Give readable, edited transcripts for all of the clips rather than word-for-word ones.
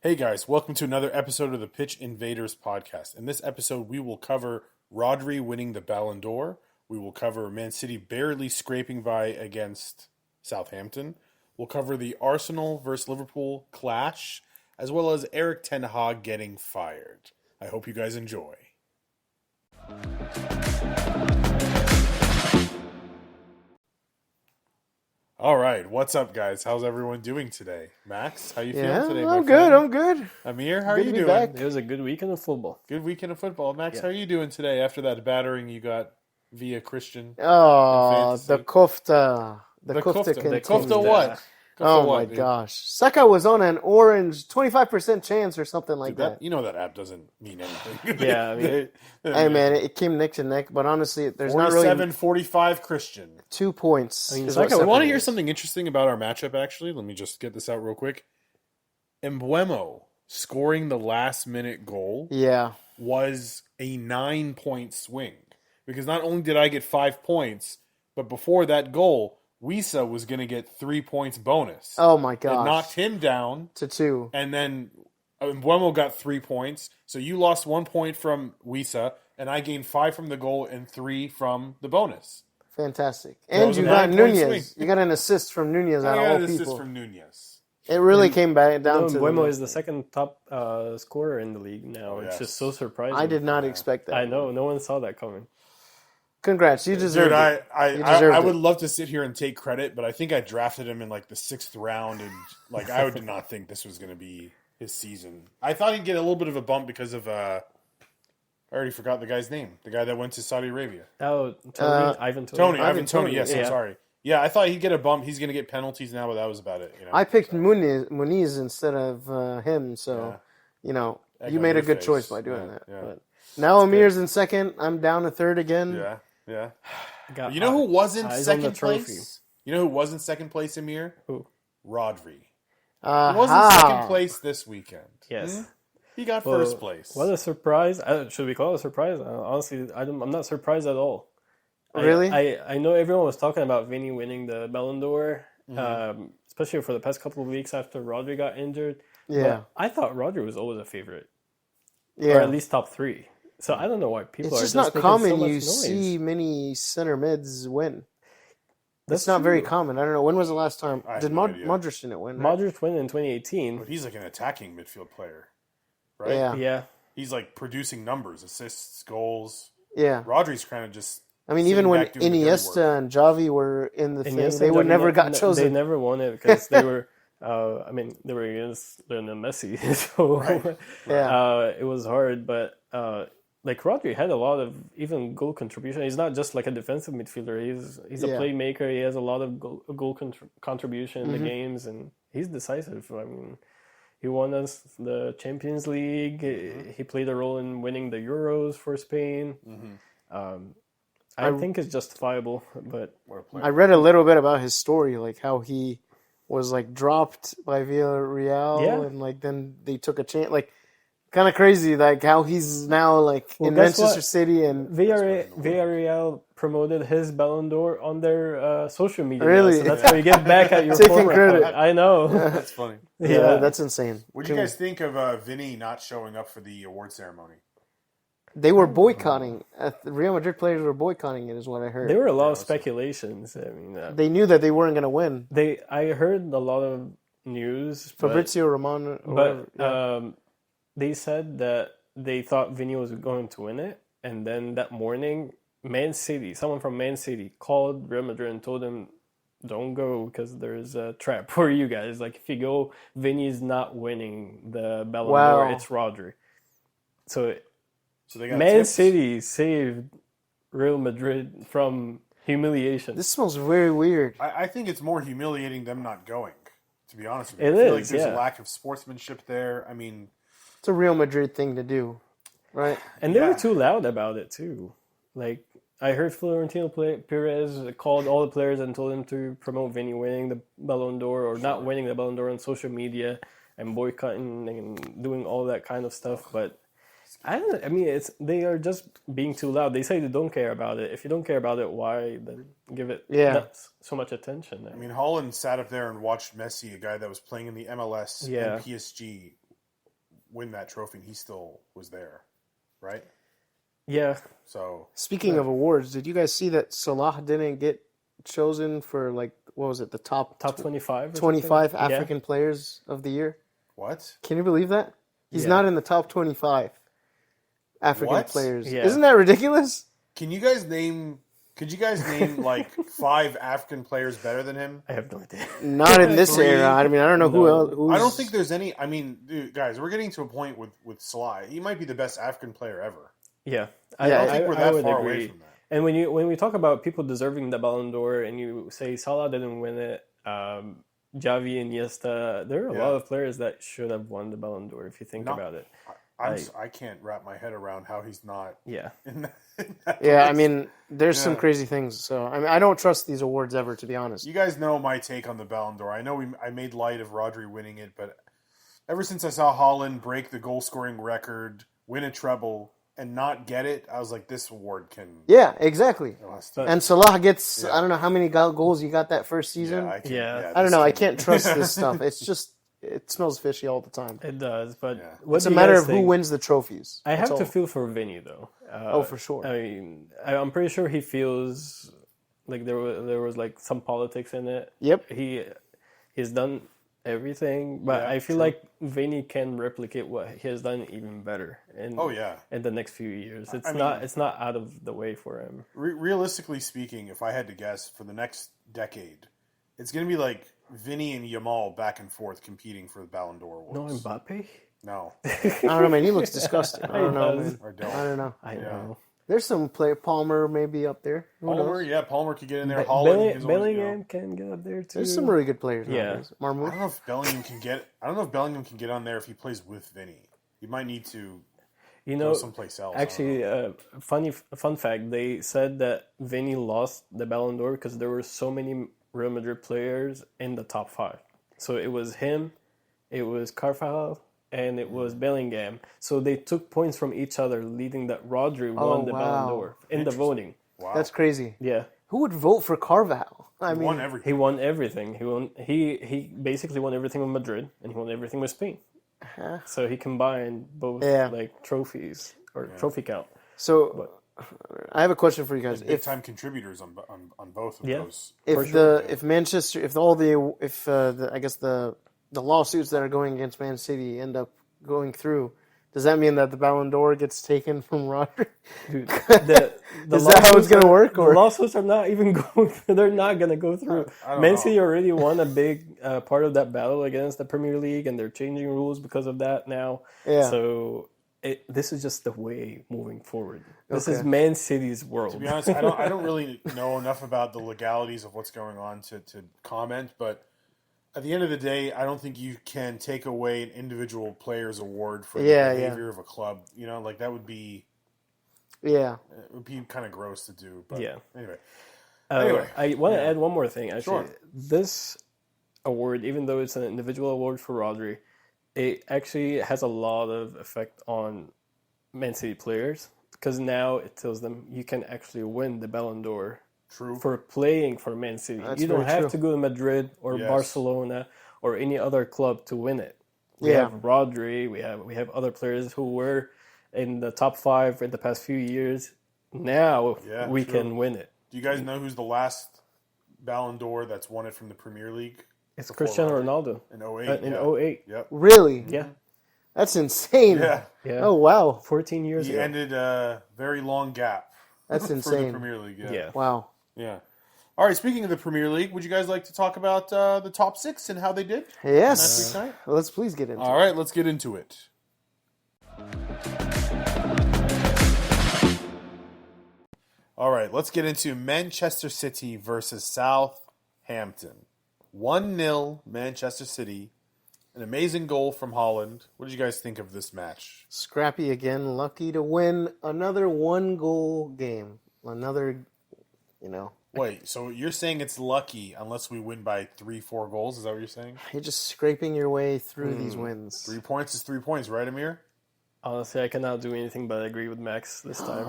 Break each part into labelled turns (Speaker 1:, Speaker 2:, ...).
Speaker 1: Hey guys, welcome to another episode of the Pitch Invaders podcast. In this episode, we will cover Rodri winning the Ballon d'Or. We will cover Man City barely scraping by against Southampton. We'll cover the Arsenal versus Liverpool clash, as well as Eric Ten Hag getting fired. I hope you guys enjoy. All right, what's up, guys? How's everyone doing today? Max, how you feeling today, my
Speaker 2: I'm
Speaker 1: friend?
Speaker 2: good.
Speaker 1: Amir, how are
Speaker 2: Good
Speaker 1: you
Speaker 2: to be
Speaker 1: doing?
Speaker 2: back.
Speaker 3: It was a good weekend of football.
Speaker 1: Good weekend of football. Max, how are you doing today after that battering you got via Christian?
Speaker 2: Oh,
Speaker 1: fantasy?
Speaker 2: the kofta. The
Speaker 1: The
Speaker 2: kofta
Speaker 1: kofta.
Speaker 2: continues.
Speaker 1: Kofta what?
Speaker 2: Oh
Speaker 1: Kofta what,
Speaker 2: my
Speaker 1: dude?
Speaker 2: gosh. Saka was on an orange 25% chance or something like
Speaker 1: Dude,
Speaker 2: that.
Speaker 1: you know that app doesn't mean anything.
Speaker 3: Yeah, I mean-
Speaker 2: Hey man, it came neck to neck, but honestly, there's not really
Speaker 1: 47-45 Christian.
Speaker 2: 2 points.
Speaker 3: I mean,
Speaker 2: is
Speaker 3: Saka
Speaker 2: what
Speaker 1: You want to
Speaker 2: separates.
Speaker 1: hear something interesting about our matchup, actually? Let me just get this out real quick. Mbeumo scoring the last-minute goal
Speaker 2: Yeah.
Speaker 1: was a 9-point swing. Because not only did I get 5 points, but before that goal, Wisa was going to get 3 points bonus.
Speaker 2: Oh my
Speaker 1: It
Speaker 2: gosh.
Speaker 1: knocked him down,
Speaker 2: to 2.
Speaker 1: and then Mbeumo got 3 points. So you lost 1 point from Wisa, and I gained 5 from the goal and 3 from the bonus.
Speaker 2: Fantastic.
Speaker 1: That
Speaker 2: And
Speaker 1: was
Speaker 2: you
Speaker 1: a
Speaker 2: got
Speaker 1: 9-point
Speaker 2: Nunez.
Speaker 1: swing.
Speaker 2: You got an assist from Nunez out
Speaker 1: I
Speaker 2: of
Speaker 1: got
Speaker 2: all
Speaker 1: an assist
Speaker 2: people.
Speaker 1: from Nunez.
Speaker 2: It really came back down to
Speaker 3: Buemo
Speaker 2: the-
Speaker 3: is the second top scorer in the league now. It's
Speaker 1: yes.
Speaker 3: just so surprising.
Speaker 2: I did not expect that.
Speaker 3: I know. No one saw that coming.
Speaker 2: Congrats. You deserve
Speaker 1: Dude,
Speaker 2: it. You deserved
Speaker 1: I
Speaker 2: it.
Speaker 1: would love to sit here and take credit, but I think I drafted him in like the 6th round, and like I did not think this was going to be his season. I thought he'd get a little bit of a bump because of I already forgot the guy's name. The guy that went to Saudi Arabia.
Speaker 3: Oh, Tony, Ivan
Speaker 1: Ivan
Speaker 2: Tony,
Speaker 1: Tony. Yes, I'm
Speaker 3: yeah.
Speaker 1: sorry. Yeah, I thought he'd get a bump. He's going to get penalties now, but that was about it. You know?
Speaker 2: I picked Muniz instead of him, so you know
Speaker 1: Egg
Speaker 2: you
Speaker 1: on
Speaker 2: made a
Speaker 1: your
Speaker 2: good
Speaker 1: face.
Speaker 2: choice by doing
Speaker 1: Yeah,
Speaker 2: that.
Speaker 1: yeah.
Speaker 2: But now Amir's in second. I'm down to third again.
Speaker 1: Yeah.
Speaker 3: Got
Speaker 1: You know who was in
Speaker 3: eyes on the
Speaker 1: second
Speaker 3: trophy.
Speaker 1: place? You know who was in second place, Amir?
Speaker 3: Who?
Speaker 1: Rodri. He was in second place this weekend.
Speaker 3: Yes.
Speaker 1: He got
Speaker 3: Well,
Speaker 1: first place.
Speaker 3: What a surprise! Should we call it a surprise? Honestly, I'm not surprised at all.
Speaker 2: Really?
Speaker 3: I know everyone was talking about Vinny winning the Ballon d'Or, especially for the past couple of weeks after Rodri got injured.
Speaker 2: Yeah.
Speaker 3: But I thought Rodri was always a favorite,
Speaker 2: Yeah.
Speaker 3: or at least top 3. So I don't know why people
Speaker 2: It's
Speaker 3: are
Speaker 2: just
Speaker 3: just
Speaker 2: not
Speaker 3: making
Speaker 2: common
Speaker 3: so much
Speaker 2: you
Speaker 3: noise.
Speaker 2: see many center mids win.
Speaker 3: That's
Speaker 2: It's not very
Speaker 3: true.
Speaker 2: common. I don't know. When was the last time?
Speaker 1: I have
Speaker 2: Did
Speaker 1: no idea.
Speaker 2: Modric didn't win? Right?
Speaker 3: Modric win in 2018.
Speaker 1: But he's like an attacking midfield player, right?
Speaker 2: Yeah.
Speaker 3: Yeah,
Speaker 1: He's like producing numbers, assists, goals.
Speaker 2: Yeah.
Speaker 1: Rodri's kind of just.
Speaker 2: I mean,
Speaker 1: sitting
Speaker 2: even when
Speaker 1: back doing the dirty
Speaker 2: Iniesta
Speaker 1: work.
Speaker 2: and Javi were in the
Speaker 3: and
Speaker 2: thing,
Speaker 3: yes,
Speaker 2: they would
Speaker 3: Xavi
Speaker 2: never got
Speaker 3: They
Speaker 2: chosen.
Speaker 3: never won it because they were. They were against Lionel Messi, so
Speaker 2: Yeah.
Speaker 3: it was hard. But like Rodri had a lot of even goal contribution. He's not just like a defensive midfielder. He's a
Speaker 2: Yeah.
Speaker 3: playmaker. He has a lot of goal contribution in
Speaker 2: Mm-hmm.
Speaker 3: the games, and he's decisive. I mean, he won us the Champions League. He played a role in winning the Euros for Spain. I think it's justifiable, but
Speaker 1: What a player.
Speaker 2: I read a little bit about his story, like how he was like dropped by Villarreal,
Speaker 3: Yeah.
Speaker 2: and like then they took a chance, like kind of crazy, like how he's now like in
Speaker 3: guess
Speaker 2: Manchester
Speaker 3: what?
Speaker 2: City and
Speaker 3: Villarreal promoted his Ballon d'Or on their social media.
Speaker 2: Really?
Speaker 3: So that's how you get back at your
Speaker 2: Taking
Speaker 3: former
Speaker 2: credit.
Speaker 3: club. I know.
Speaker 1: That's funny.
Speaker 2: yeah, that's insane.
Speaker 1: What do you guys think of Vinny not showing up for the award ceremony?
Speaker 2: They were boycotting. The Real Madrid players were boycotting it, is what I heard.
Speaker 3: There were a lot of speculations. I mean,
Speaker 2: They knew that they weren't going to win.
Speaker 3: I heard a lot of news,
Speaker 2: Fabrizio Romano, or whatever.
Speaker 3: but they said that they thought Vinny was going to win it, and then that morning, someone from Man City called Real Madrid and told them, "Don't go because there's a trap for you guys. Like if you go, Vinny's not winning the Ballon d'Or.
Speaker 2: Wow.
Speaker 3: It's Rodri." So
Speaker 1: They got
Speaker 3: Man
Speaker 1: tips.
Speaker 3: City saved Real Madrid from humiliation.
Speaker 2: This smells very weird.
Speaker 1: I think it's more humiliating them not going. To be honest with you,
Speaker 3: It
Speaker 1: I feel like
Speaker 3: is,
Speaker 1: there's a
Speaker 3: yeah.
Speaker 1: lack of sportsmanship there. I mean,
Speaker 2: It's a Real Madrid thing to do, right?
Speaker 3: And they
Speaker 1: Yeah.
Speaker 3: were too loud about it too. Like I heard Florentino Perez called all the players and told them to promote Vinny winning the Ballon d'Or or not winning the Ballon d'Or on social media and boycotting and doing all that kind of stuff. But I mean, they are just being too loud. They say they don't care about it. If you don't care about it, why then give it so much attention?
Speaker 1: I mean, Holland sat up there and watched Messi, a guy that was playing in the MLS
Speaker 3: Yeah.
Speaker 1: and PSG, win that trophy, and he still was there, right?
Speaker 3: Yeah.
Speaker 1: So
Speaker 2: Speaking of awards, did you guys see that Salah didn't get chosen for like what was it, the top
Speaker 3: 25 or
Speaker 2: 25
Speaker 3: something?
Speaker 2: African players of the year?
Speaker 1: what?
Speaker 2: Can you believe that? He's
Speaker 3: Yeah.
Speaker 2: not in the top 25 African
Speaker 1: What?
Speaker 2: players.
Speaker 3: Yeah.
Speaker 2: Isn't that ridiculous?
Speaker 1: Can you guys name? Could you guys name like 5 African players better than him?
Speaker 3: I have no idea.
Speaker 2: Not in this
Speaker 1: 3.
Speaker 2: era. I mean, I don't know who
Speaker 3: No.
Speaker 2: else. Who's...
Speaker 1: I don't think there's any. I mean, dude, guys, we're getting to a point with Salah. He might be the best African player ever.
Speaker 3: Yeah.
Speaker 1: I don't
Speaker 2: Yeah,
Speaker 1: think we're
Speaker 3: I
Speaker 1: that
Speaker 3: would
Speaker 1: far
Speaker 3: agree.
Speaker 1: away from that.
Speaker 3: And when we talk about people deserving the Ballon d'Or, and you say Salah didn't win it, Javi, Iniesta, there are a lot of players that should have won the Ballon d'Or if you think about it.
Speaker 1: I can't wrap my head around how he's not.
Speaker 3: Yeah.
Speaker 1: In that
Speaker 2: Yeah, I
Speaker 1: list.
Speaker 2: mean, there's some
Speaker 1: Yeah.
Speaker 2: crazy things. So I mean, I don't trust these awards ever, to be honest.
Speaker 1: You guys know my take on the Ballon d'Or. I know I made light of Rodri winning it, but ever since I saw Holland break the goal scoring record, win a treble, and not get it, I was like, this award can.
Speaker 2: Yeah, exactly.
Speaker 1: It has to-
Speaker 3: But-
Speaker 2: And Salah gets,
Speaker 1: Yeah.
Speaker 2: I don't know how many goals he got that first season.
Speaker 1: I can,
Speaker 3: Yeah.
Speaker 2: I don't
Speaker 1: this
Speaker 2: know. I
Speaker 1: can-
Speaker 2: can't trust this stuff. It's just, it smells fishy all the time.
Speaker 3: It does, but
Speaker 1: Yeah.
Speaker 3: what
Speaker 2: It's
Speaker 3: do
Speaker 2: a
Speaker 3: you
Speaker 2: matter
Speaker 3: guys
Speaker 2: of who
Speaker 3: think?
Speaker 2: wins the trophies.
Speaker 3: I have
Speaker 2: That's
Speaker 3: to
Speaker 2: all.
Speaker 3: feel for Vinny though.
Speaker 2: Oh, for sure.
Speaker 3: I mean, I'm pretty sure he feels like there was like some politics in it.
Speaker 2: Yep.
Speaker 3: He's done everything, but
Speaker 1: Yeah,
Speaker 3: I feel
Speaker 1: true.
Speaker 3: like Vinny can replicate what he has done even better.
Speaker 1: Oh yeah.
Speaker 3: In the next few years, it's
Speaker 1: I
Speaker 3: not
Speaker 1: mean-
Speaker 3: it's not out of the way for him.
Speaker 1: Realistically speaking, if I had to guess, for the next decade, it's going to be like Vinny and Yamal back and forth competing for the Ballon d'Or
Speaker 3: No
Speaker 1: awards.
Speaker 3: Mbappe.
Speaker 1: No.
Speaker 2: I don't know, man. He looks disgusting. I don't know,
Speaker 3: does.
Speaker 2: man.
Speaker 1: Or don't.
Speaker 2: I don't know.
Speaker 3: I know.
Speaker 2: There's some player, Palmer maybe up there. Who
Speaker 1: Palmer,
Speaker 2: knows?
Speaker 1: yeah, Palmer could get in there. Holland, he's always,
Speaker 3: Bellingham can get up there too.
Speaker 2: There's some really good players.
Speaker 3: Yeah.
Speaker 2: nowadays.
Speaker 1: I
Speaker 2: Marmouth.
Speaker 1: don't know if Bellingham can get. I don't know if Bellingham can get on there if he plays with Vinny. He might need to
Speaker 3: You
Speaker 1: go
Speaker 3: know,
Speaker 1: someplace else. I don't know.
Speaker 3: actually, fun fact: they said that Vinny lost the Ballon d'Or because there were so many Real Madrid players in the top 5. So it was him, it was Carvajal, and it was Bellingham. So they took points from each other, leading that Rodri won the
Speaker 2: wow.
Speaker 3: Ballon d'Or in the voting.
Speaker 1: Wow,
Speaker 2: That's crazy.
Speaker 3: Yeah,
Speaker 2: Who would vote for Carvajal? I
Speaker 1: he
Speaker 2: mean,
Speaker 1: won
Speaker 3: he
Speaker 1: everything.
Speaker 3: won everything. He basically won everything with Madrid, and he won everything with Spain. So he combined both
Speaker 2: Yeah.
Speaker 3: like trophies or trophy count.
Speaker 2: so I have a question for you guys.
Speaker 1: Big
Speaker 2: If
Speaker 1: time contributors on both of
Speaker 3: Yeah.
Speaker 1: those.
Speaker 3: for
Speaker 2: if
Speaker 3: sure,
Speaker 2: if Manchester, if all the if the I guess the lawsuits that are going against Man City end up going through, does that mean that the Ballon d'Or gets taken from Rodri?
Speaker 3: Dude, the
Speaker 2: Is that how it's gonna work, or-
Speaker 3: the lawsuits are not even going? They're not gonna go through.
Speaker 1: I don't
Speaker 3: Man
Speaker 1: know.
Speaker 3: City already won a big part of that battle against the Premier League, and they're changing rules because of that now.
Speaker 2: Yeah.
Speaker 3: So this is just the way moving forward. This is
Speaker 2: Okay.
Speaker 3: Man City's world.
Speaker 1: To be honest, I don't really know enough about the legalities of what's going on to comment, but at the end of the day, I don't think you can take away an individual player's award for
Speaker 2: Yeah,
Speaker 1: the
Speaker 2: yeah.
Speaker 1: behavior of a club. You know, like that would be
Speaker 2: Yeah.
Speaker 1: it would be kind of gross to do. But
Speaker 3: Yeah.
Speaker 1: anyway,
Speaker 3: Anyway, I want to add one more thing. Actually,
Speaker 1: Sure.
Speaker 3: this award, even though it's an individual award for Rodri, it actually has a lot of effect on Man City players because now it tells them you can actually win the Ballon d'Or
Speaker 1: true.
Speaker 3: for playing for Man City.
Speaker 2: That's
Speaker 3: You don't
Speaker 2: very
Speaker 3: have
Speaker 2: true.
Speaker 3: to go to Madrid or
Speaker 1: Yes.
Speaker 3: Barcelona or any other club to win it. We
Speaker 2: Yeah.
Speaker 3: have Rodri. We have other players who were in the top 5 in the past few years. Now
Speaker 1: Yeah,
Speaker 3: we
Speaker 1: true.
Speaker 3: can win it.
Speaker 1: Do you guys know who's the last Ballon d'Or that's won it from the Premier League?
Speaker 3: It's
Speaker 1: Before
Speaker 3: Cristiano
Speaker 1: Rodri?
Speaker 3: Ronaldo
Speaker 1: In 08.
Speaker 3: in
Speaker 1: yeah.
Speaker 3: 08.
Speaker 1: Yep.
Speaker 2: Really?
Speaker 3: Yeah,
Speaker 2: That's insane.
Speaker 1: Yeah.
Speaker 3: yeah.
Speaker 2: Oh wow.
Speaker 3: 14 years
Speaker 1: He
Speaker 3: ago.
Speaker 1: ended a very long gap
Speaker 2: That's
Speaker 1: for the
Speaker 2: insane.
Speaker 1: Premier League. Yeah.
Speaker 3: Yeah.
Speaker 2: Wow.
Speaker 1: Yeah. All right, speaking of the Premier League, would you guys like to talk about the top 6 and how they did?
Speaker 2: Yes.
Speaker 1: Last week's night?
Speaker 2: Let's please get into
Speaker 1: All right, let's get into it. All right, let's get into Manchester City versus Southampton. 1-0 Manchester City. An amazing goal from Holland. What did you guys think of this match?
Speaker 2: Scrappy again, lucky to win another 1-goal game. Another, you know,
Speaker 1: Wait, so you're saying it's lucky unless we win by 3-4 goals? Is that what you're saying?
Speaker 2: you're just scraping your way through these wins.
Speaker 1: 3 points is 3 points, right, Amir?
Speaker 3: Honestly, I cannot do anything but agree with Max this time.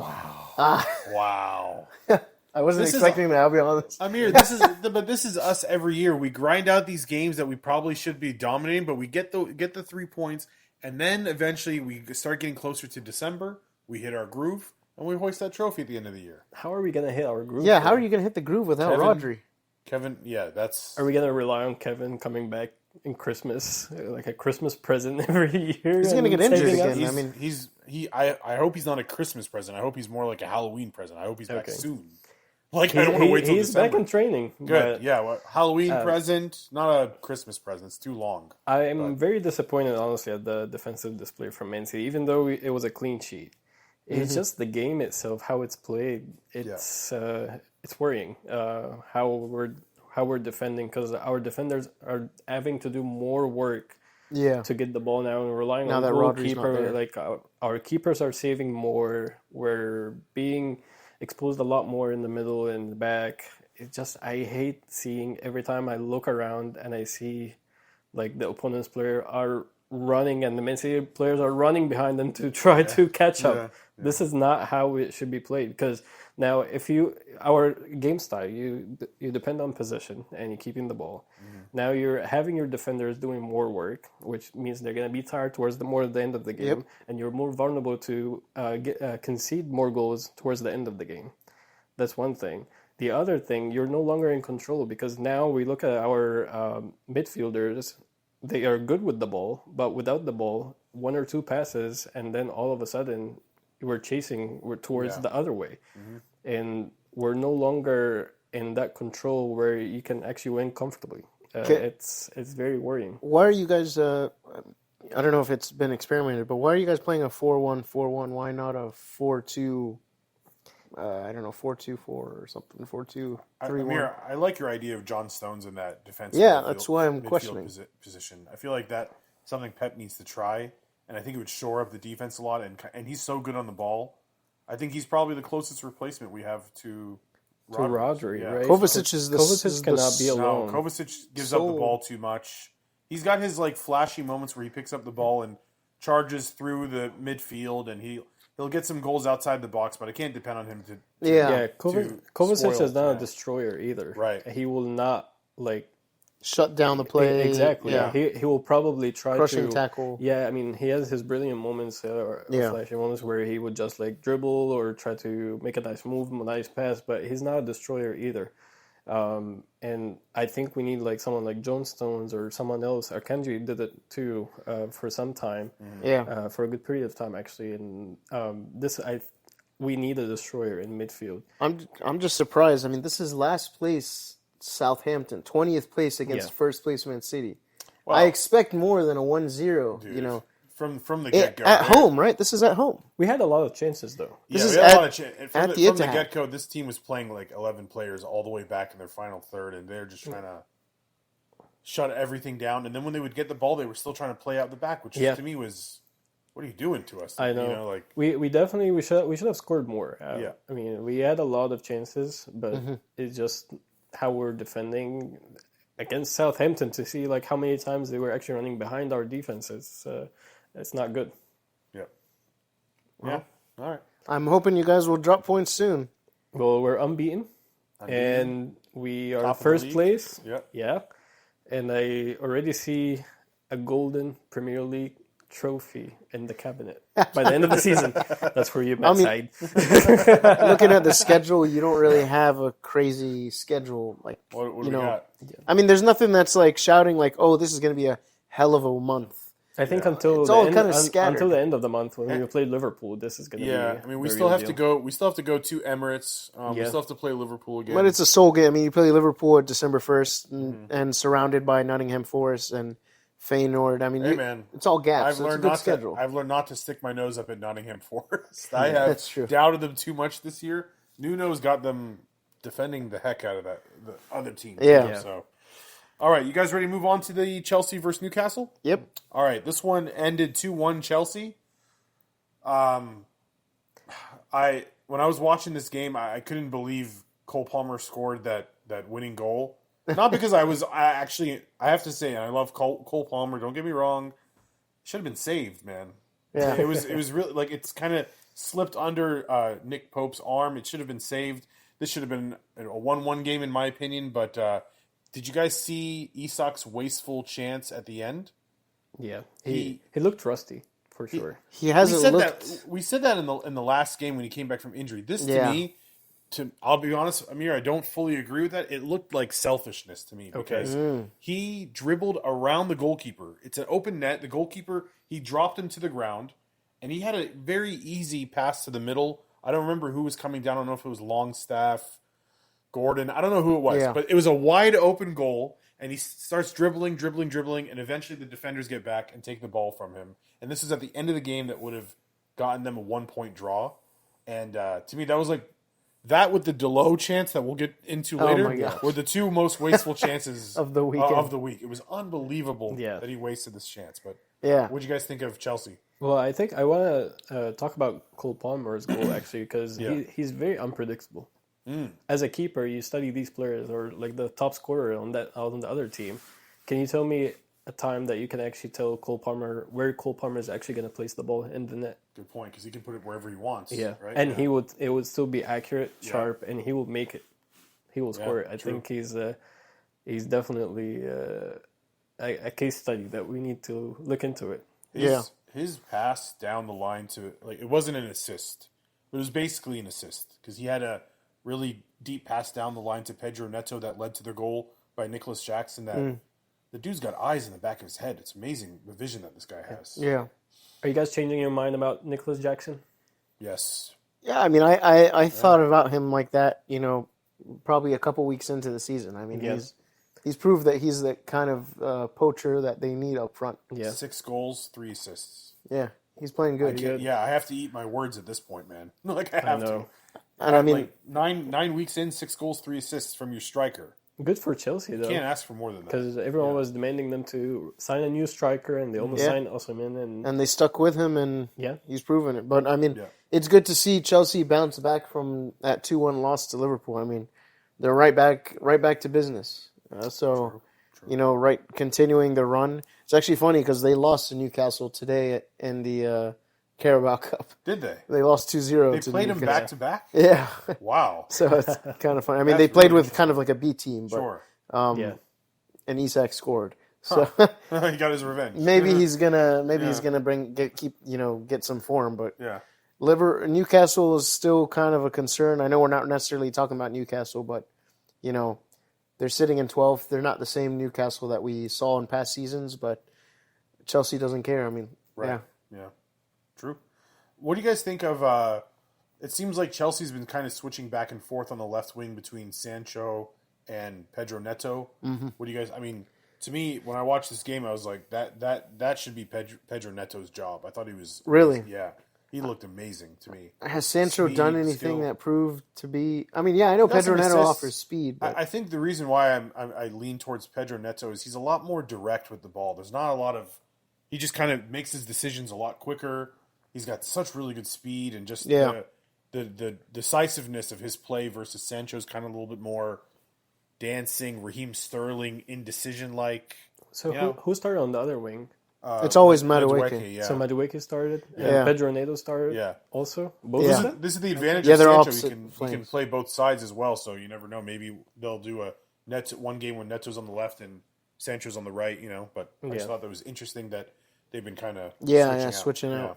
Speaker 1: Wow.
Speaker 2: I wasn't
Speaker 1: This is-
Speaker 2: expecting that, I'll be honest.
Speaker 1: Amir, this is us every year. We grind out these games that we probably should be dominating, but we get the 3 points, And then eventually we start getting closer to December. We hit our groove, and we hoist that trophy at the end of the year.
Speaker 3: How are we gonna hit our groove?
Speaker 2: Yeah, how
Speaker 3: though?
Speaker 2: are you going to hit the groove without
Speaker 1: Kevin-
Speaker 2: Rodri?
Speaker 1: Kevin, yeah, that's...
Speaker 3: Are we gonna rely on Kevin coming back in Christmas, like a Christmas present every year?
Speaker 2: He's gonna
Speaker 3: and
Speaker 2: get injured
Speaker 3: saving us?
Speaker 2: again.
Speaker 1: I hope he's not a Christmas present. I hope he's more like a Halloween present. I hope he's back
Speaker 3: Okay.
Speaker 1: soon. Like, I don't want to wait till
Speaker 3: He's
Speaker 1: December.
Speaker 3: back in training.
Speaker 1: Good,
Speaker 3: but
Speaker 1: yeah. Well, Halloween present, not a Christmas present. It's too long.
Speaker 3: I am very disappointed, honestly, at the defensive display from Man City. Even though it was a clean sheet, it's just the game itself, how it's played. It's worrying how we're defending, because our defenders are having to do more work
Speaker 2: Yeah.
Speaker 3: to get the ball now, and relying
Speaker 2: Now
Speaker 3: on
Speaker 2: that Rodri's not
Speaker 3: goalkeeper.
Speaker 2: there.
Speaker 3: Like our keepers are saving more. We're being exposed a lot more in the middle and the back. It just, I hate seeing every time I look around and I see like the opponent's player are running and the Man City players are running behind them to try to catch up.
Speaker 1: Yeah.
Speaker 3: This is not how it should be played, because now if our game style, you depend on possession and you're keeping the ball. Now you're having your defenders doing more work, which means they're going to be tired towards the end of the game, and you're more vulnerable to concede more goals towards the end of the game. That's one thing. The other thing, you're no longer in control, because now we look at our midfielders. They are good with the ball, but without the ball, one or two passes, and then all of a sudden we're towards the other way. And we're no longer in that control where you can actually win comfortably. It's very worrying.
Speaker 2: Why are you guys? I don't know if it's been experimented, but why are you guys playing a 4-1-4-1? Why not a 4-2? I don't know, 4-2-4 or something. 4-2-3-1.
Speaker 1: Amir, I like your idea of John Stones in that defensive.
Speaker 2: Yeah, that's why I'm
Speaker 1: midfield
Speaker 2: questioning.
Speaker 1: Position. I feel like that's something Pep needs to try, and I think it would shore up the defense a lot. And he's so good on the ball. I think he's probably the closest replacement we have to
Speaker 3: Rodri, right?
Speaker 2: Kovacic is the
Speaker 3: Kovacic cannot be
Speaker 1: No,
Speaker 3: alone.
Speaker 1: Kovacic gives up the ball too much. He's got his like flashy moments where he picks up the ball and charges through the midfield, and he'll get some goals outside the box, but I can't depend on him to
Speaker 3: Yeah,
Speaker 1: to
Speaker 3: Kovacic
Speaker 1: spoil
Speaker 3: is not
Speaker 1: that.
Speaker 3: a destroyer either.
Speaker 1: Right.
Speaker 3: He will not
Speaker 2: shut down the play.
Speaker 3: Exactly.
Speaker 2: Yeah.
Speaker 3: He will probably try
Speaker 2: Crushing
Speaker 3: to
Speaker 2: tackle.
Speaker 3: Yeah, I mean, he has his brilliant moments, or flashy moments where he would just like dribble or try to make a nice move, a nice pass, but he's not a destroyer either. And I think we need like someone like John Stones or someone else. Akanji did it too for some time, for a good period of time actually. And we need a destroyer in midfield.
Speaker 2: I'm just surprised. I mean, this is last place Southampton, 20th place against first place Man City.
Speaker 1: Well,
Speaker 2: I expect more than a 1-0.
Speaker 1: dude,
Speaker 2: You know,
Speaker 1: from the get go
Speaker 2: at home, right? This is at home.
Speaker 3: We had a lot of chances though.
Speaker 2: This
Speaker 1: Yeah,
Speaker 2: is
Speaker 1: we had
Speaker 2: at-
Speaker 1: a lot of from
Speaker 2: at
Speaker 1: the
Speaker 2: the Etihad.
Speaker 1: get go. This team was playing like 11 players all the way back in their final third, and they're just trying to shut everything down. And then when they would get the ball, they were still trying to play out the back, which to me was, what are you doing to us?
Speaker 3: I know.
Speaker 1: You know, like
Speaker 3: We definitely we should have scored more.
Speaker 1: Yeah.
Speaker 3: I mean, we had a lot of chances, but it's just how we're defending against Southampton, to see like how many times they were actually running behind our defenses. It's not good.
Speaker 1: yeah. All right.
Speaker 2: I'm hoping you guys will drop points soon.
Speaker 3: Well, we're unbeaten. And we are
Speaker 1: Top of the
Speaker 3: first
Speaker 1: league.
Speaker 3: place.
Speaker 1: Yep.
Speaker 3: Yeah. And I already see a golden Premier League trophy in the cabinet by the end of the season. That's where you met side.
Speaker 2: Looking at the schedule, you don't really have a crazy schedule. Like,
Speaker 1: What do
Speaker 2: you
Speaker 1: we
Speaker 2: know,
Speaker 1: got?
Speaker 2: I mean, there's nothing that's like shouting like, "Oh, this is going to be a hell of a month."
Speaker 3: I think until
Speaker 2: It's
Speaker 3: the
Speaker 2: all
Speaker 3: end,
Speaker 2: kinda scattered.
Speaker 3: until the end of the month when we play Liverpool, this is going to be.
Speaker 1: Yeah, I mean, we
Speaker 3: the
Speaker 1: still
Speaker 3: real
Speaker 1: have to
Speaker 3: deal.
Speaker 1: go. We still have to go to Emirates. We
Speaker 3: Yeah.
Speaker 1: still have to play Liverpool again.
Speaker 2: But it's a soul game. I mean, you play Liverpool at December 1st and surrounded by Nottingham Forest and Feyenoord. I mean,
Speaker 1: Hey, man.
Speaker 2: it's all gaps.
Speaker 1: I've
Speaker 2: So it's a
Speaker 1: learned
Speaker 2: good
Speaker 1: not
Speaker 2: schedule.
Speaker 1: I've learned not to stick my nose up at Nottingham Forest. I have
Speaker 2: That's true.
Speaker 1: doubted them too much this year. Nuno's got them defending the heck out of the other team.
Speaker 2: Yeah.
Speaker 3: Yeah.
Speaker 1: So, all right, you guys ready to move on to the Chelsea versus Newcastle?
Speaker 2: Yep.
Speaker 1: All right, this one ended 2-1 Chelsea. When I was watching this game, I couldn't believe Cole Palmer scored that winning goal. Not because I have to say, and I love Cole Palmer. Don't get me wrong, should have been saved, man.
Speaker 2: Yeah.
Speaker 1: It was really like it's kind of slipped under Nick Pope's arm. It should have been saved. This should have been a 1-1 game in my opinion. But did you guys see Isak's wasteful chance at the end?
Speaker 3: Yeah, he looked rusty for sure.
Speaker 2: He hasn't looked.
Speaker 1: We said that in the last game when he came back from injury. This
Speaker 2: Yeah.
Speaker 1: to me, I'll be honest, Amir, I don't fully agree with that. It looked like selfishness to me because he dribbled around the goalkeeper. It's an open net. The goalkeeper, he dropped him to the ground, and he had a very easy pass to the middle. I don't remember who was coming down. I don't know if it was Longstaff, Gordon. I don't know who it was, but it was a wide open goal, and he starts dribbling, and eventually the defenders get back and take the ball from him. And this is at the end of the game that would have gotten them a 1-point draw. And to me, that was like that with the Delo chance that we'll get into later were the two most wasteful chances
Speaker 2: of the weekend.
Speaker 1: Of the week. It was unbelievable that he wasted this chance. But what did you guys think of Chelsea?
Speaker 3: Well, I think I want to talk about Cole Palmer's goal actually because he's very unpredictable. As a keeper, you study these players or like the top scorer on the other team. Can you tell me a time that you can actually tell Cole Palmer where Cole Palmer is actually going to place the ball in the net?
Speaker 1: Good point, because he can put it wherever he wants.
Speaker 3: Yeah,
Speaker 1: right?
Speaker 3: and it would still be accurate, sharp, and he will make it. He will score it. I think he's definitely a case study that we need to look into it.
Speaker 1: His pass down the line to it wasn't an assist. It was basically an assist because he had a really deep pass down the line to Pedro Neto that led to the goal by Nicholas Jackson. That the dude's got eyes in the back of his head. It's amazing the vision that this guy has.
Speaker 2: Yeah.
Speaker 3: Are you guys changing your mind about Nicholas Jackson?
Speaker 1: Yes.
Speaker 2: Yeah, I mean, I thought about him like that, probably a couple weeks into the season. I mean, he's proved that he's the kind of poacher that they need up front.
Speaker 3: Yeah.
Speaker 1: 6 goals, 3 assists.
Speaker 2: Yeah, he's playing good.
Speaker 1: I have to eat my words at this point, man. Like I have to.
Speaker 2: And I mean,
Speaker 1: like 9 weeks in, 6 goals, 3 assists from your striker.
Speaker 3: Good for Chelsea, though.
Speaker 1: You can't ask for more than that.
Speaker 3: Because everyone was demanding them to sign a new striker, and they almost signed Osimhen.
Speaker 2: And they stuck with him, and he's proven it. But, I mean, it's good to see Chelsea bounce back from that 2-1 loss to Liverpool. I mean, they're right back to business. True. Continuing the run. It's actually funny because they lost to Newcastle today in the Carabao Cup.
Speaker 1: Did they?
Speaker 2: They lost 2-0.
Speaker 1: They played them back to back?
Speaker 2: Yeah.
Speaker 1: Wow.
Speaker 2: So it's kind of funny. I mean, they played with kind of like a B team, but and Isak scored. So
Speaker 1: he got his revenge.
Speaker 2: Maybe he's gonna get some form, but Newcastle is still kind of a concern. I know we're not necessarily talking about Newcastle, but they're sitting in 12th. They're not the same Newcastle that we saw in past seasons, but Chelsea doesn't care. I mean,
Speaker 1: yeah. True. What do you guys think of, it seems like Chelsea's been kind of switching back and forth on the left wing between Sancho and Pedro Neto. Mm-hmm. What do you guys, I mean, to me, when I watched this game, I was like, that should be Pedro Neto's job. I thought he was...
Speaker 2: Really?
Speaker 1: Yeah. He looked amazing to me.
Speaker 2: Has Sancho done anything that proved to be... I mean, I know Pedro Neto offers speed, but...
Speaker 1: I think the reason why I lean towards Pedro Neto is he's a lot more direct with the ball. There's not a lot of... He just kind of makes his decisions a lot quicker. He's got such really good speed and just the decisiveness of his play versus Sancho's kind of a little bit more dancing, Raheem Sterling, indecision-like.
Speaker 3: So who started on the other wing?
Speaker 2: It's always Madueke.
Speaker 3: Yeah. So Madueke started, and Pedro Neto started also? Both of them?
Speaker 1: This is the advantage of Sancho. He can play both sides as well, so you never know. Maybe they'll do one game when Neto's on the left and Sancho's on the right, But I just thought that was interesting that they've been kind of
Speaker 2: switching out.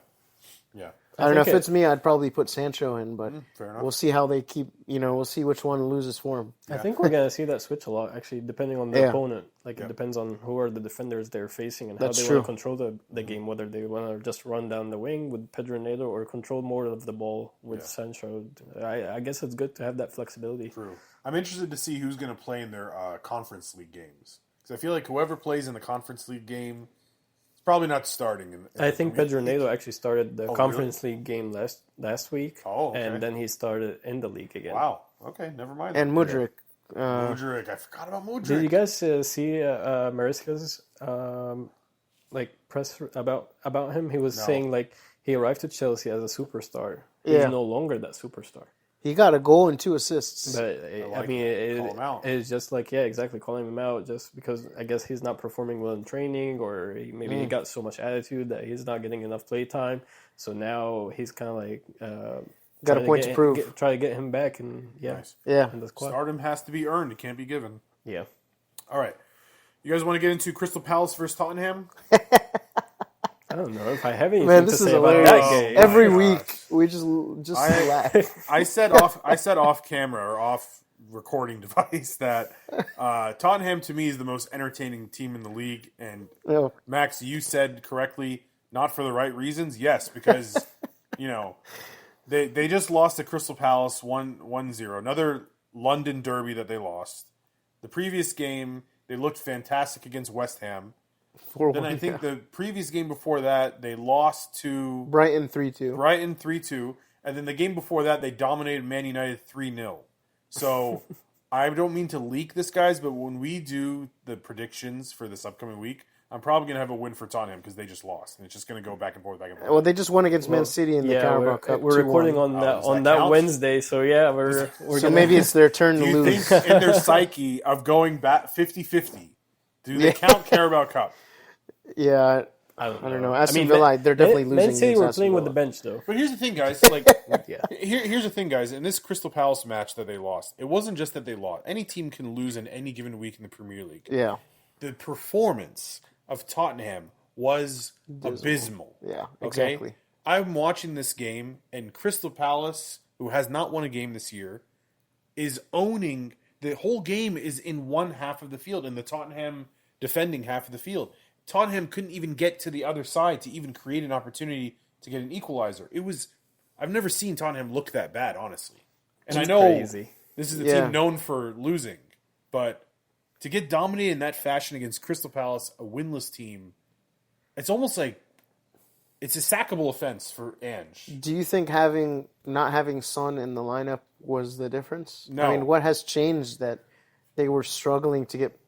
Speaker 1: Yeah.
Speaker 2: I don't know if it's me, I'd probably put Sancho in, but
Speaker 1: fair enough.
Speaker 2: We'll see how they keep, we'll see which one loses form.
Speaker 3: I think we're going to see that switch a lot, actually, depending on the opponent. Like, it depends on who are the defenders they're facing and how they want to control the game, whether they want to just run down the wing with Pedro Neto or control more of the ball with Sancho. I guess it's good to have that flexibility.
Speaker 1: True. I'm interested to see who's going to play in their Conference League games. Because I feel like whoever plays in the Conference League game... Probably not starting.
Speaker 3: I think Pedro Neto actually started the Conference League game last week.
Speaker 1: Oh, okay.
Speaker 3: And then he started in the league again.
Speaker 1: Wow. Okay, never mind.
Speaker 2: And Mudryk.
Speaker 1: Mudryk. I forgot about Mudryk.
Speaker 3: Did you guys see Mariska's press about him? He was saying he arrived to Chelsea as a superstar. He's no longer that superstar.
Speaker 2: He got a goal and 2 assists.
Speaker 3: But it's just exactly, calling him out just because I guess he's not performing well in training, or maybe he got so much attitude that he's not getting enough play time. So now he's kind of
Speaker 2: got a point to prove.
Speaker 3: Try to get him back, and
Speaker 1: nice.
Speaker 3: in the squad.
Speaker 1: Stardom has to be earned; it can't be given.
Speaker 3: Yeah.
Speaker 1: All right, you guys want to get into Crystal Palace versus Tottenham?
Speaker 3: I don't know if I have anything
Speaker 2: Man,
Speaker 3: to
Speaker 2: this is
Speaker 3: say about
Speaker 2: hilarious.
Speaker 3: that game.
Speaker 2: Every
Speaker 1: my
Speaker 2: week
Speaker 1: gosh.
Speaker 2: we just laugh.
Speaker 1: I said off camera or off recording device that Tottenham to me is the most entertaining team in the league. And
Speaker 2: Yeah.
Speaker 1: Max, you said correctly, not for the right reasons. Yes, because they just lost to Crystal Palace 1-0. Another London derby that they lost. The previous game they looked fantastic against West Ham.
Speaker 2: 4-1,
Speaker 1: Then I think the previous game before that they lost to
Speaker 2: Brighton 3-2.
Speaker 1: Brighton 3-2, and then the game before that they dominated Man United 3-0. So I don't mean to leak this, guys, but when we do the predictions for this upcoming week, I'm probably going to have a win for Tottenham because they just lost, and it's just going to go back and forth, back and forth.
Speaker 2: Well, they just won against Man City in the Carabao Cup.
Speaker 3: We're
Speaker 2: 2-1.
Speaker 3: recording on that
Speaker 1: count?
Speaker 3: Wednesday, so yeah, we're
Speaker 2: So
Speaker 3: gonna,
Speaker 2: maybe it's their turn
Speaker 1: Do
Speaker 2: to
Speaker 1: you
Speaker 2: lose.
Speaker 1: think in their psyche of going back 50-50, do they count Carabao Cup?
Speaker 2: Yeah,
Speaker 3: I
Speaker 2: don't know. Aston Villa, they're definitely losing.
Speaker 3: Man City
Speaker 2: against
Speaker 3: were
Speaker 2: Aston
Speaker 3: playing with the
Speaker 2: Villa.
Speaker 3: bench though.
Speaker 1: But here's the thing, guys. Like, here's the thing, guys. In this Crystal Palace match that they lost, it wasn't just that they lost. Any team can lose in any given week in the Premier League.
Speaker 2: Yeah,
Speaker 1: The performance of Tottenham was abysmal.
Speaker 2: yeah,
Speaker 1: Okay?
Speaker 2: exactly.
Speaker 1: I'm watching this game, and Crystal Palace, who has not won a game this year, is owning the whole game. Is in one half of the field, in the Tottenham defending half of the field. Tottenham couldn't even get to the other side to even create an opportunity to get an equalizer. I've never seen Tottenham look that bad, honestly. And I know
Speaker 3: crazy.
Speaker 1: this is a
Speaker 2: Yeah.
Speaker 1: team known for losing, but to get dominated in that fashion against Crystal Palace, a winless team, it's almost like it's a sackable offense for Ange.
Speaker 2: Do you think not having Son in the lineup was the difference?
Speaker 1: No.
Speaker 2: I mean, what has changed that they were struggling to get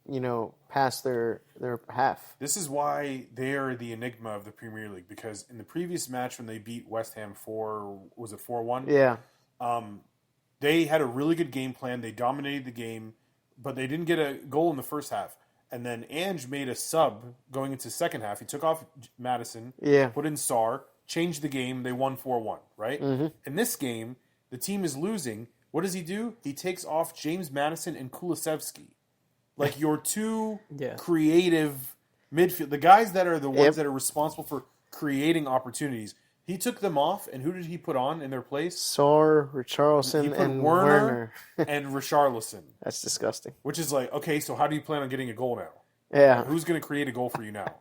Speaker 2: past their half?
Speaker 1: This is why they are the enigma of the Premier League, because in the previous match when they beat West Ham 4-1?
Speaker 2: Yeah,
Speaker 1: They had a really good game plan. They dominated the game, but they didn't get a goal in the first half. And then Ange made a sub going into the second half. He took off Madison,
Speaker 2: Yeah.
Speaker 1: put in Sarr, changed the game. They won 4-1, right?
Speaker 2: Mm-hmm.
Speaker 1: In this game, the team is losing. What does he do? He takes off James Madison and Kulusevski. Like your two creative midfield. The guys that are the ones that are responsible for creating opportunities. He took them off, and who did he put on in their place?
Speaker 2: Sarr,
Speaker 1: He
Speaker 2: Richarlison,
Speaker 1: put
Speaker 2: and
Speaker 1: Werner
Speaker 2: Werner.
Speaker 1: and Richarlison.
Speaker 2: That's disgusting.
Speaker 1: Which is like, okay, so how do you plan on getting a goal now?
Speaker 2: Yeah,
Speaker 1: Who's going to create a goal for you now?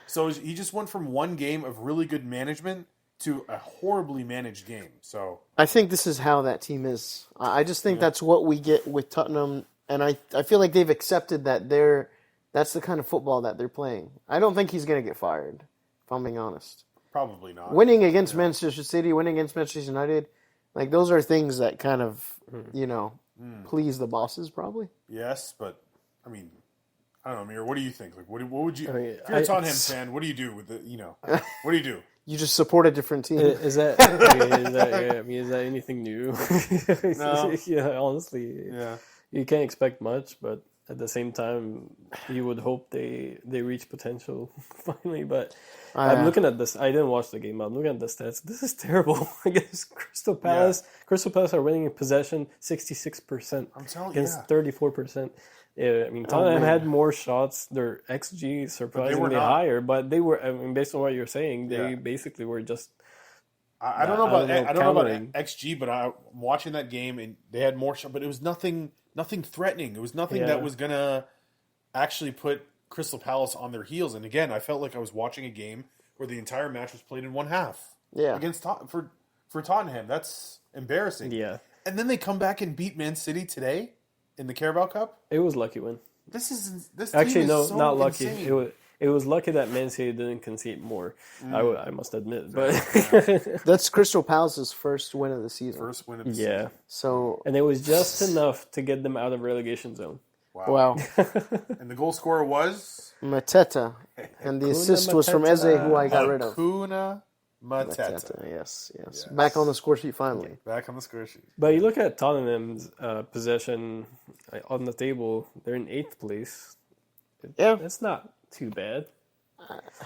Speaker 1: So he just went from one game of really good management to a horribly managed game. So
Speaker 2: I think this is how that team is. I just think that's what we get with Tottenham, and I feel like they've accepted that that's the kind of football that they're playing. I don't think he's going to get fired, if I'm being honest.
Speaker 1: probably not.
Speaker 2: Winning against Manchester City, winning against Manchester United, like those are things that kind of, please the bosses probably.
Speaker 1: Yes, but I mean, I don't know, Amir. What do you think? Like, what would you?
Speaker 3: I mean,
Speaker 1: if you're a Tottenham fan, what do you do with the? What do you do?
Speaker 2: You just support a different team.
Speaker 3: Is that is that anything new?
Speaker 1: No.
Speaker 3: Yeah, honestly,
Speaker 1: Yeah.
Speaker 3: you can't expect much, but at the same time, you would hope they reach potential finally. But I'm looking at this. I didn't watch the game. But I'm looking at the stats. This is terrible against Crystal Palace. Crystal Palace are winning in possession 66%.
Speaker 1: I'm telling you.
Speaker 3: Against 34%. Yeah, I mean, Tottenham had more shots. Their XG surprisingly
Speaker 1: not.
Speaker 3: higher, but they were. I mean, based on what you're saying, they basically were just.
Speaker 1: I don't know about
Speaker 3: countering.
Speaker 1: XG, but I'm watching that game and they had more shots, but it was nothing threatening. It was nothing that was gonna actually put Crystal Palace on their heels. And again, I felt like I was watching a game where the entire match was played in one half.
Speaker 2: Yeah.
Speaker 1: Against for Tottenham, that's embarrassing.
Speaker 3: Yeah,
Speaker 1: And then they come back and beat Man City today in the Carabao Cup.
Speaker 3: it was lucky win.
Speaker 1: This
Speaker 3: Actually,
Speaker 1: team is
Speaker 3: no,
Speaker 1: so
Speaker 3: not lucky.
Speaker 1: insane.
Speaker 3: It was lucky that Man City didn't concede more. I must admit, but
Speaker 2: That's Crystal Palace's first win of the season.
Speaker 1: First win of the
Speaker 3: yeah,
Speaker 1: season.
Speaker 2: So
Speaker 3: and it was just enough to get them out of relegation zone.
Speaker 2: wow,
Speaker 1: And the goal scorer was
Speaker 2: Mateta, and the assist was from Eze, who I got rid of.
Speaker 1: Kuna Mateta.
Speaker 2: Mateta, yes, back on the score sheet finally.
Speaker 1: Back on the score sheet.
Speaker 3: But you look at Tottenham's possession on the table; they're in 8th place.
Speaker 2: Yeah,
Speaker 3: It's not too bad.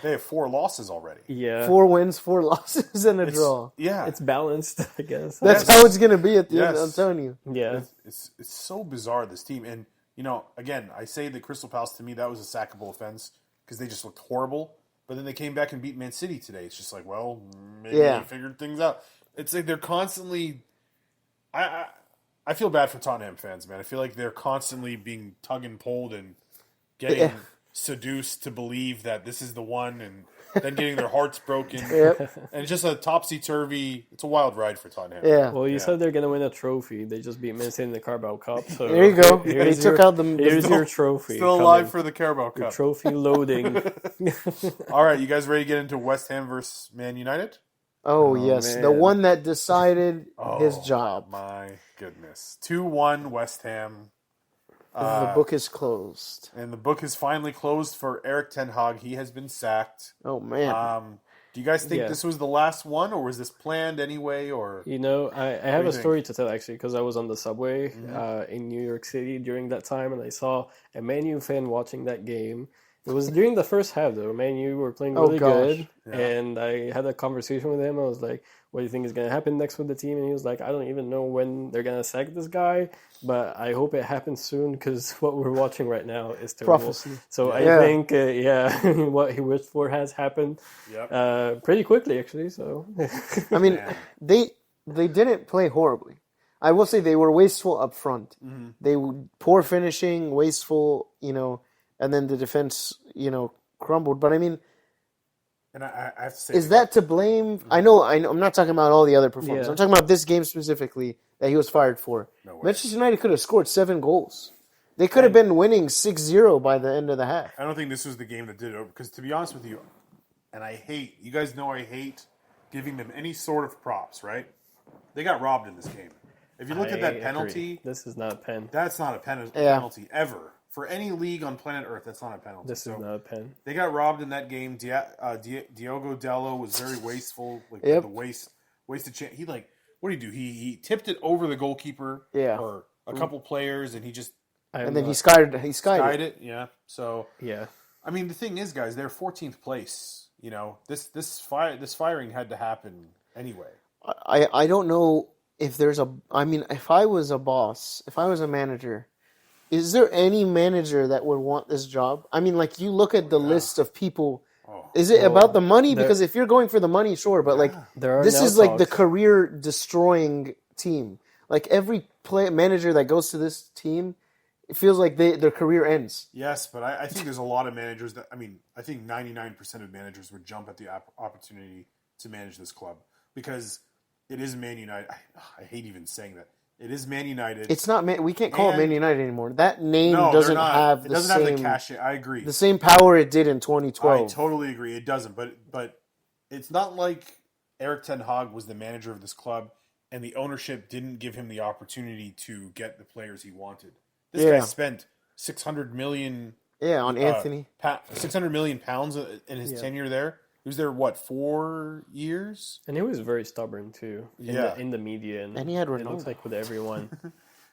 Speaker 1: They have 4 losses already.
Speaker 3: Yeah,
Speaker 2: 4 wins, 4 losses, and a draw.
Speaker 1: Yeah.
Speaker 3: it's balanced, I guess.
Speaker 2: That's
Speaker 1: Yes.
Speaker 2: how it's gonna be at the end.
Speaker 1: Yes.
Speaker 2: I'm telling you.
Speaker 3: Yeah,
Speaker 1: It's so bizarre, this team. And, again, I say that Crystal Palace, to me, that was a sackable offense because they just looked horrible. but then they came back and beat Man City today. It's just like, well, maybe
Speaker 2: Yeah.
Speaker 1: they figured things out. It's like they're constantly. I feel bad for Tottenham fans, man. I feel like they're constantly being tugged and pulled and getting seduced to believe that this is the one, and then getting their hearts broken.
Speaker 2: Yep.
Speaker 1: And it's just a topsy-turvy. It's a wild ride for Tottenham.
Speaker 2: Yeah.
Speaker 3: Well, you said they're gonna win a trophy. They just beat Man City in the Carabao Cup. So
Speaker 2: There you go.
Speaker 3: Here's
Speaker 2: They took out the.
Speaker 3: Here's your trophy.
Speaker 1: Still alive for the Carabao
Speaker 3: your
Speaker 1: Cup.
Speaker 3: trophy loading.
Speaker 1: All right, you guys ready to get into West Ham versus Man United?
Speaker 2: Oh, yes,
Speaker 3: man.
Speaker 2: the one that decided his
Speaker 1: Oh,
Speaker 2: job.
Speaker 1: My goodness. 2-1 West Ham.
Speaker 2: The book is closed.
Speaker 1: And the book is finally closed for Eric Ten Hag. He has been sacked.
Speaker 2: Oh man.
Speaker 1: Do you guys think this was the last one, or was this planned anyway? Or
Speaker 3: You know, I have
Speaker 1: do
Speaker 3: a
Speaker 1: you
Speaker 3: story to tell actually because I was on the subway
Speaker 1: Mm-hmm.
Speaker 3: in New York City during that time, and I saw a Man U fan watching that game. It was during the first half, though. Man U were playing really good, and I had a conversation with him. I was like, "What do you think is going to happen next with the team?" And he was like, "I don't even know when they're going to sack this guy, but I hope it happens soon because what we're watching right now is terrible."
Speaker 2: Prophecy.
Speaker 3: So
Speaker 2: Yeah.
Speaker 3: I think, what he wished for has happened pretty quickly, actually. So
Speaker 2: I mean, they didn't play horribly. I will say they were wasteful up front.
Speaker 1: Mm-hmm.
Speaker 2: They poor finishing, wasteful, and then the defense, crumbled. But I mean,
Speaker 1: and I have to say,
Speaker 2: is that to blame? I know. I'm not talking about all the other performances.
Speaker 3: Yeah.
Speaker 2: I'm talking about this game specifically that he was fired for.
Speaker 1: No way.
Speaker 2: Manchester United could have scored 7 goals. They could have been winning 6-0 by the end of the half.
Speaker 1: I don't think this was the game that did it over. Because to be honest with you, and you guys know I hate giving them any sort of props, right? They got robbed in this game. If you look at that
Speaker 3: I
Speaker 1: penalty,
Speaker 3: agree. This is not a pen.
Speaker 1: that's not a penalty ever. For any league on planet Earth, that's not a penalty.
Speaker 3: This is not a pen.
Speaker 1: They got robbed in that game. Diogo Dallo was very wasteful.
Speaker 2: Yep.
Speaker 1: The wasted chance. He what did he do? He tipped it over the goalkeeper or a couple players, and he just
Speaker 2: And then he skied
Speaker 1: skied
Speaker 2: it.
Speaker 1: it. Yeah. So
Speaker 3: Yeah.
Speaker 1: I mean, the thing is, guys, they're 14th place. This firing had to happen anyway.
Speaker 2: I don't know if there's if I was a boss, if I was a manager, is there any manager that would want this job? I mean, you look at the list of people. Is it about the money? Because if you're going for the money, sure, but this is the
Speaker 3: talks.
Speaker 2: career destroying team. Every manager that goes to this team, it feels like their career ends.
Speaker 1: Yes, but I think there's a lot of managers I think 99% of managers would jump at the opportunity to manage this club because it is Man United. I hate even saying that. It is Man United.
Speaker 2: It's not Man. We can't call it Man United anymore. That name
Speaker 1: No,
Speaker 2: doesn't
Speaker 1: they're not.
Speaker 2: have
Speaker 1: It
Speaker 2: the
Speaker 1: doesn't
Speaker 2: same
Speaker 1: have the cachet. I agree.
Speaker 2: the same power it did in 2012.
Speaker 1: I totally agree. It doesn't. But it's not like Eric Ten Hag was the manager of this club and the ownership didn't give him the opportunity to get the players he wanted. This guy spent 600 million.
Speaker 2: On Anthony.
Speaker 1: 600 million pounds in his tenure there. He was there 4 years?
Speaker 3: And he was very stubborn too. In the media,
Speaker 2: And he had
Speaker 3: it looks
Speaker 2: Ronaldo.
Speaker 3: like with everyone.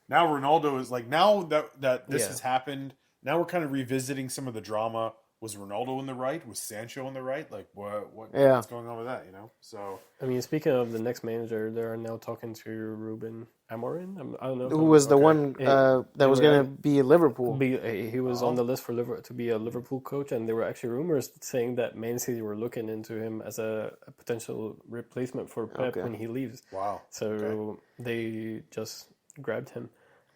Speaker 1: Now Ronaldo is now that this has happened. Now we're kind of revisiting some of the drama. Was Ronaldo in the right? Was Sancho in the right? What's going on with that? So
Speaker 3: I mean, speaking of the next manager, they are now talking to Ruben Amorim. I don't know
Speaker 2: Who was the one that was going to be at Liverpool?
Speaker 3: He was on the list for to be a Liverpool coach, and there were actually rumors saying that Man City were looking into him as a potential replacement for Pep when he leaves.
Speaker 1: wow.
Speaker 3: So they just grabbed him.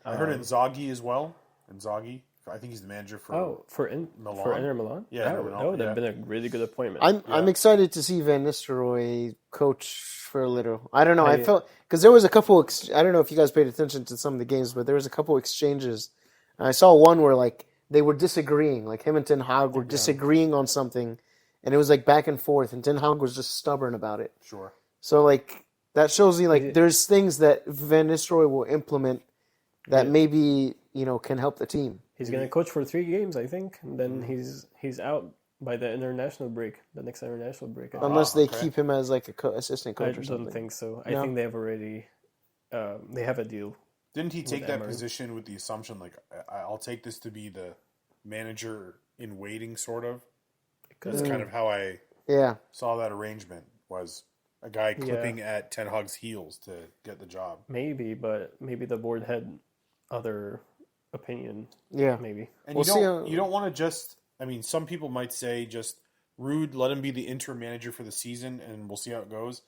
Speaker 1: I heard Inzaghi as well. Inzaghi, I think he's the manager for
Speaker 3: for
Speaker 1: Milan.
Speaker 3: Inter Milan.
Speaker 1: Yeah,
Speaker 3: that would have been a really good appointment.
Speaker 2: I'm excited to see Van Nistelrooy coach for a little. I don't know. I felt because there was a couple. I don't know if you guys paid attention to some of the games, but there was a couple exchanges. I saw one where they were disagreeing, him and Ten Hag were disagreeing on something, and it was back and forth, and Ten Hag was just stubborn about it.
Speaker 1: Sure.
Speaker 2: So that shows me there's things that Van Nistelrooy will implement that maybe can help the team.
Speaker 3: He's going to coach for 3 games, I think, and then he's out by the international break, the next international break.
Speaker 2: Unless they keep him as assistant coach or
Speaker 3: I
Speaker 2: something.
Speaker 3: don't think so.
Speaker 2: No?
Speaker 3: I think they have already they have a deal.
Speaker 1: Didn't he take that
Speaker 3: Emery.
Speaker 1: position with the assumption I'll take this to be the manager in waiting, sort of? That's kind of how I saw that arrangement, was a guy clipping at Ten Hag's heels to get the job.
Speaker 3: Maybe, but maybe the board had other opinion.
Speaker 2: Yeah.
Speaker 3: Maybe.
Speaker 1: And
Speaker 2: We'll see how-
Speaker 1: you don't want to just. I mean, some people might say just Ruud, let him be the interim manager for the season, and we'll see how it goes.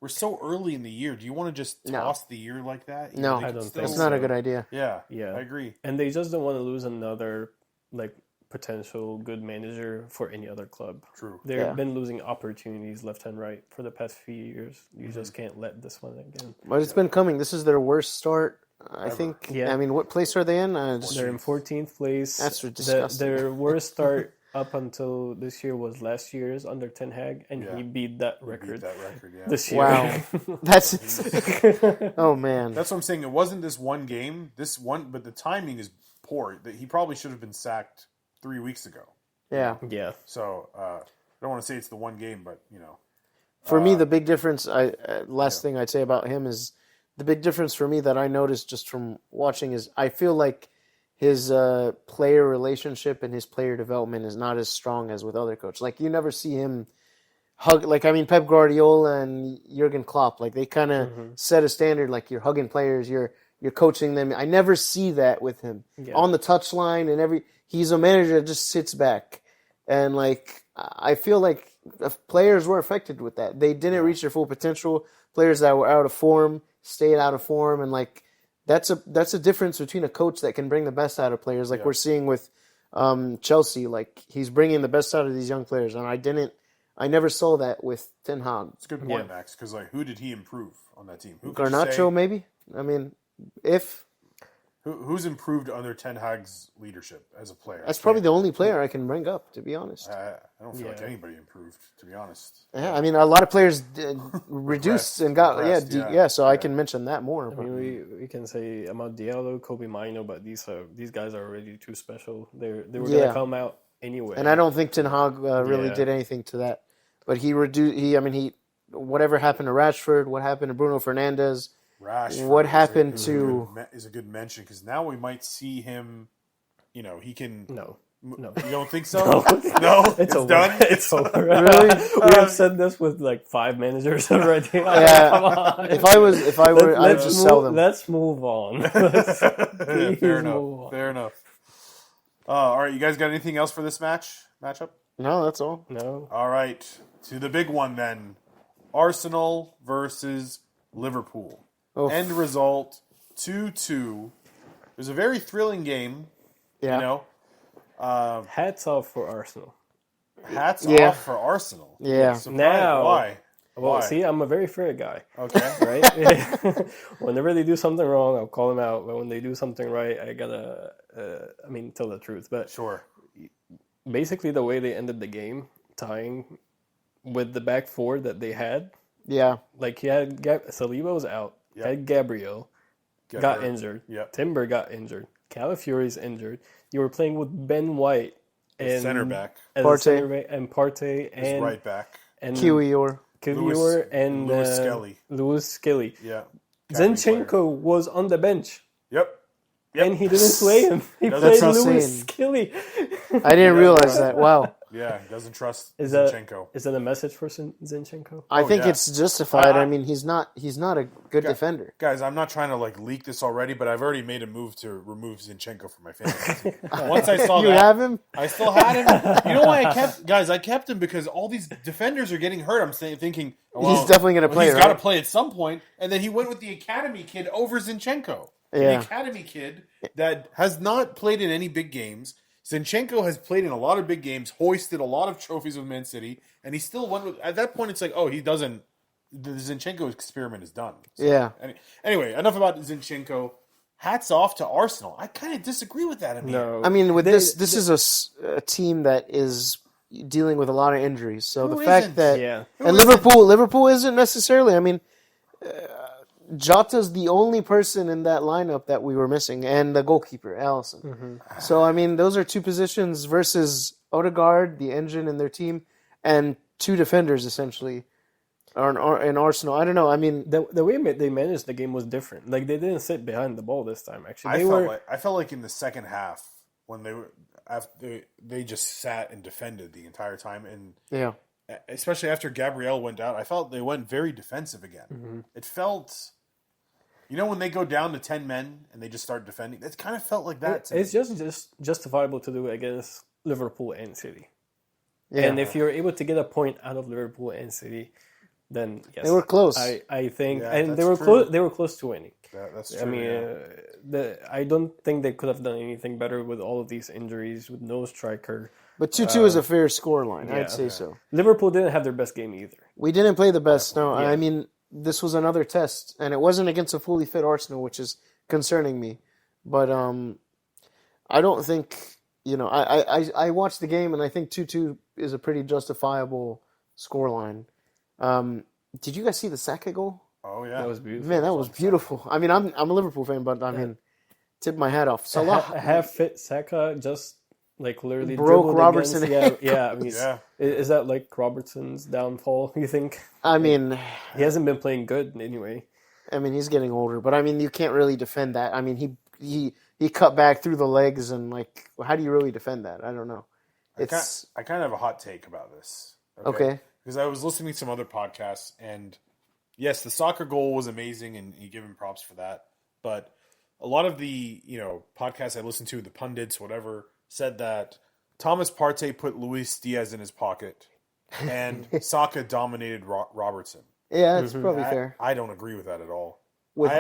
Speaker 1: We're so early in the year. Do you want to just toss the year like that?
Speaker 2: No,
Speaker 3: I don't think
Speaker 2: that's not a good idea.
Speaker 1: Yeah,
Speaker 3: Yeah,
Speaker 1: I agree.
Speaker 3: And they just don't want to lose another potential good manager for any other club.
Speaker 1: True.
Speaker 3: They've been losing opportunities left and right for the past few years. You just can't let this one again.
Speaker 2: But it's been coming. This is their worst start, I think.
Speaker 3: Yeah.
Speaker 2: I mean, what place are they in?
Speaker 3: They're in 14th place.
Speaker 2: That's disgusting.
Speaker 3: Their worst start up until this year was last year's under Ten Hag, and he beat that record. This year.
Speaker 2: Wow. That's oh man.
Speaker 1: That's what I'm saying. It wasn't this one game. But the timing is poor. That he probably should have been sacked 3 weeks ago.
Speaker 2: Yeah.
Speaker 3: Yeah.
Speaker 1: So I don't want to say it's the one game, but
Speaker 2: For me, the big difference. Last thing I'd say about him is the big difference for me that I noticed just from watching is I feel like his player relationship and his player development is not as strong as with other coaches. Like you never see him hug. Like I mean, Pep Guardiola and Jurgen Klopp. Like they kind of set a standard. Like you're hugging players. You're coaching them. I never see that with him on the touchline and he's a manager that just sits back. And like I feel like players were affected with that. They didn't reach their full potential. Players that were out of form stayed out of form, and like that's a difference between a coach that can bring the best out of players. Like we're seeing with Chelsea. Like he's bringing the best out of these young players, and I never saw that with Ten Hag.
Speaker 1: It's a good point, Max. Because like, who did he improve on that team?
Speaker 2: Garnacho, maybe. I mean,
Speaker 1: Who's improved under Ten Hag's leadership as a player?
Speaker 2: That's probably the only player I can bring up, to be honest.
Speaker 1: I don't feel like anybody improved, to be honest.
Speaker 2: Yeah, I mean, a lot of players reduced and got so I can mention that more.
Speaker 3: I mean, we can say Amad Diallo, Kobe Mino, but these guys are already too special. They were going to come out anyway.
Speaker 2: And I don't think Ten Hag really did anything to that. But whatever happened to Rashford, what happened to Bruno Fernandes.
Speaker 1: Rashford
Speaker 2: what happened
Speaker 1: is a good mention because now we might see him. He can.
Speaker 3: No.
Speaker 1: You don't think so? No, it's done.
Speaker 3: It's over.
Speaker 2: Really?
Speaker 3: We have said this with like 5 managers already.
Speaker 2: Yeah.
Speaker 3: Come on.
Speaker 2: If I were, I'd just sell them.
Speaker 3: Let's move on.
Speaker 1: Fair enough. All right, you guys got anything else for this matchup?
Speaker 2: No, that's all.
Speaker 3: No.
Speaker 1: All right, to the big one then: Arsenal versus Liverpool.
Speaker 2: Oof.
Speaker 1: End result 2-2. It was a very thrilling game.
Speaker 2: Yeah.
Speaker 3: Hats off for Arsenal.
Speaker 1: Hats off for Arsenal.
Speaker 2: Yeah.
Speaker 3: Now,
Speaker 1: why?
Speaker 3: Well, see, I'm a very fair guy.
Speaker 1: Okay.
Speaker 3: Right? Whenever they do something wrong, I'll call them out. But when they do something right, I gotta, tell the truth. But
Speaker 1: sure.
Speaker 3: Basically, the way they ended the game, tying with the back four that they had.
Speaker 2: Yeah.
Speaker 3: Like he had Saliba was out.
Speaker 1: Yep.
Speaker 3: Had Gabriel got injured.
Speaker 1: Yep.
Speaker 3: Timber got injured. Calafiori's injured. You were playing with Ben White and
Speaker 1: center back,
Speaker 2: Partey
Speaker 3: and Partey and
Speaker 1: right back,
Speaker 3: and
Speaker 2: Kiwior
Speaker 3: and
Speaker 1: Lewis Skelly. Yeah.
Speaker 3: Zinchenko was on the bench.
Speaker 1: Yep.
Speaker 3: And he didn't play him. He played Lewis Skelly.
Speaker 2: I didn't realize that. Wow.
Speaker 1: Yeah, he doesn't trust Zinchenko.
Speaker 3: Is that a message for Zinchenko?
Speaker 2: I think it's justified. I mean, he's not a good defender.
Speaker 1: Guys, I'm not trying to leak this already, but I've already made a move to remove Zinchenko from my fantasy team. Once I saw
Speaker 2: you have him?
Speaker 1: I still had him. You know why I kept him? Because all these defenders are getting hurt. I'm thinking
Speaker 2: he's definitely going to play.
Speaker 1: He's got to play at some point, and then he went with the academy kid over Zinchenko.
Speaker 2: Yeah.
Speaker 1: The academy kid that has not played in any big games. Zinchenko has played in a lot of big games, hoisted a lot of trophies with Man City, and he still won with. At that point, it's like, he doesn't. The Zinchenko experiment is done. So,
Speaker 2: yeah.
Speaker 1: Anyway, enough about Zinchenko. Hats off to Arsenal. I kind of disagree with that.
Speaker 2: I mean, with this is a team that is dealing with a lot of injuries. So the fact that and Liverpool isn't necessarily. I mean. Jota's the only person in that lineup that we were missing, and the goalkeeper, Alisson. Mm-hmm. So, I mean, those are two positions versus Odegaard, the engine in their team, and 2 defenders, essentially, in Arsenal. I don't know. I mean...
Speaker 3: The way they managed the game was different. Like, they didn't sit behind the ball this time, actually.
Speaker 1: I felt like in the second half, when they just sat and defended the entire time, and especially after Gabriel went out, I felt they went very defensive again. Mm-hmm. It felt... when they go down to 10 men and they just start defending, it kind of felt like that.
Speaker 3: It's just justifiable to do it against Liverpool and City. And if you're able to get a point out of Liverpool and City, then yes,
Speaker 2: they were close.
Speaker 3: I think,
Speaker 1: Yeah,
Speaker 3: and
Speaker 1: that's
Speaker 3: they were
Speaker 1: true.
Speaker 3: close. They were close to winning.
Speaker 1: That's true.
Speaker 3: I mean, I don't think they could have done anything better with all of these injuries, with no striker.
Speaker 2: But 2-2 is a fair scoreline. I'd say so.
Speaker 3: Liverpool didn't have their best game either.
Speaker 2: We didn't play the best. No,
Speaker 3: Yeah.
Speaker 2: I mean, this was another test, and it wasn't against a fully fit Arsenal, which is concerning me. But I don't think, I watched the game, and I think 2-2 is a pretty justifiable scoreline. Did you guys see the Saka goal?
Speaker 1: Oh yeah,
Speaker 3: That was beautiful.
Speaker 2: Man, that was beautiful. I mean, I'm a Liverpool fan, but I mean, tip my hat off. Salah
Speaker 3: half fit Saka just like literally
Speaker 2: broke
Speaker 3: dribbled
Speaker 2: Robertson.
Speaker 3: against- Yeah. I mean,
Speaker 1: Yeah.
Speaker 3: is that like Robertson's downfall? You think?
Speaker 2: I mean,
Speaker 3: He hasn't been playing good anyway.
Speaker 2: he's getting older, but I mean, you can't really defend that. I mean, he cut back through the legs, and like, how do you really defend that? I don't know.
Speaker 1: I kind of have a hot take about this.
Speaker 2: Okay.
Speaker 1: Because I was listening to some other podcasts, and yes, the soccer goal was amazing, and you give him props for that. But a lot of the podcasts I listened to, the pundits, whatever, said that Thomas Partey put Luis Diaz in his pocket, and Saka dominated Robertson.
Speaker 2: Yeah, it's probably fair.
Speaker 1: I don't agree with that at all.
Speaker 2: With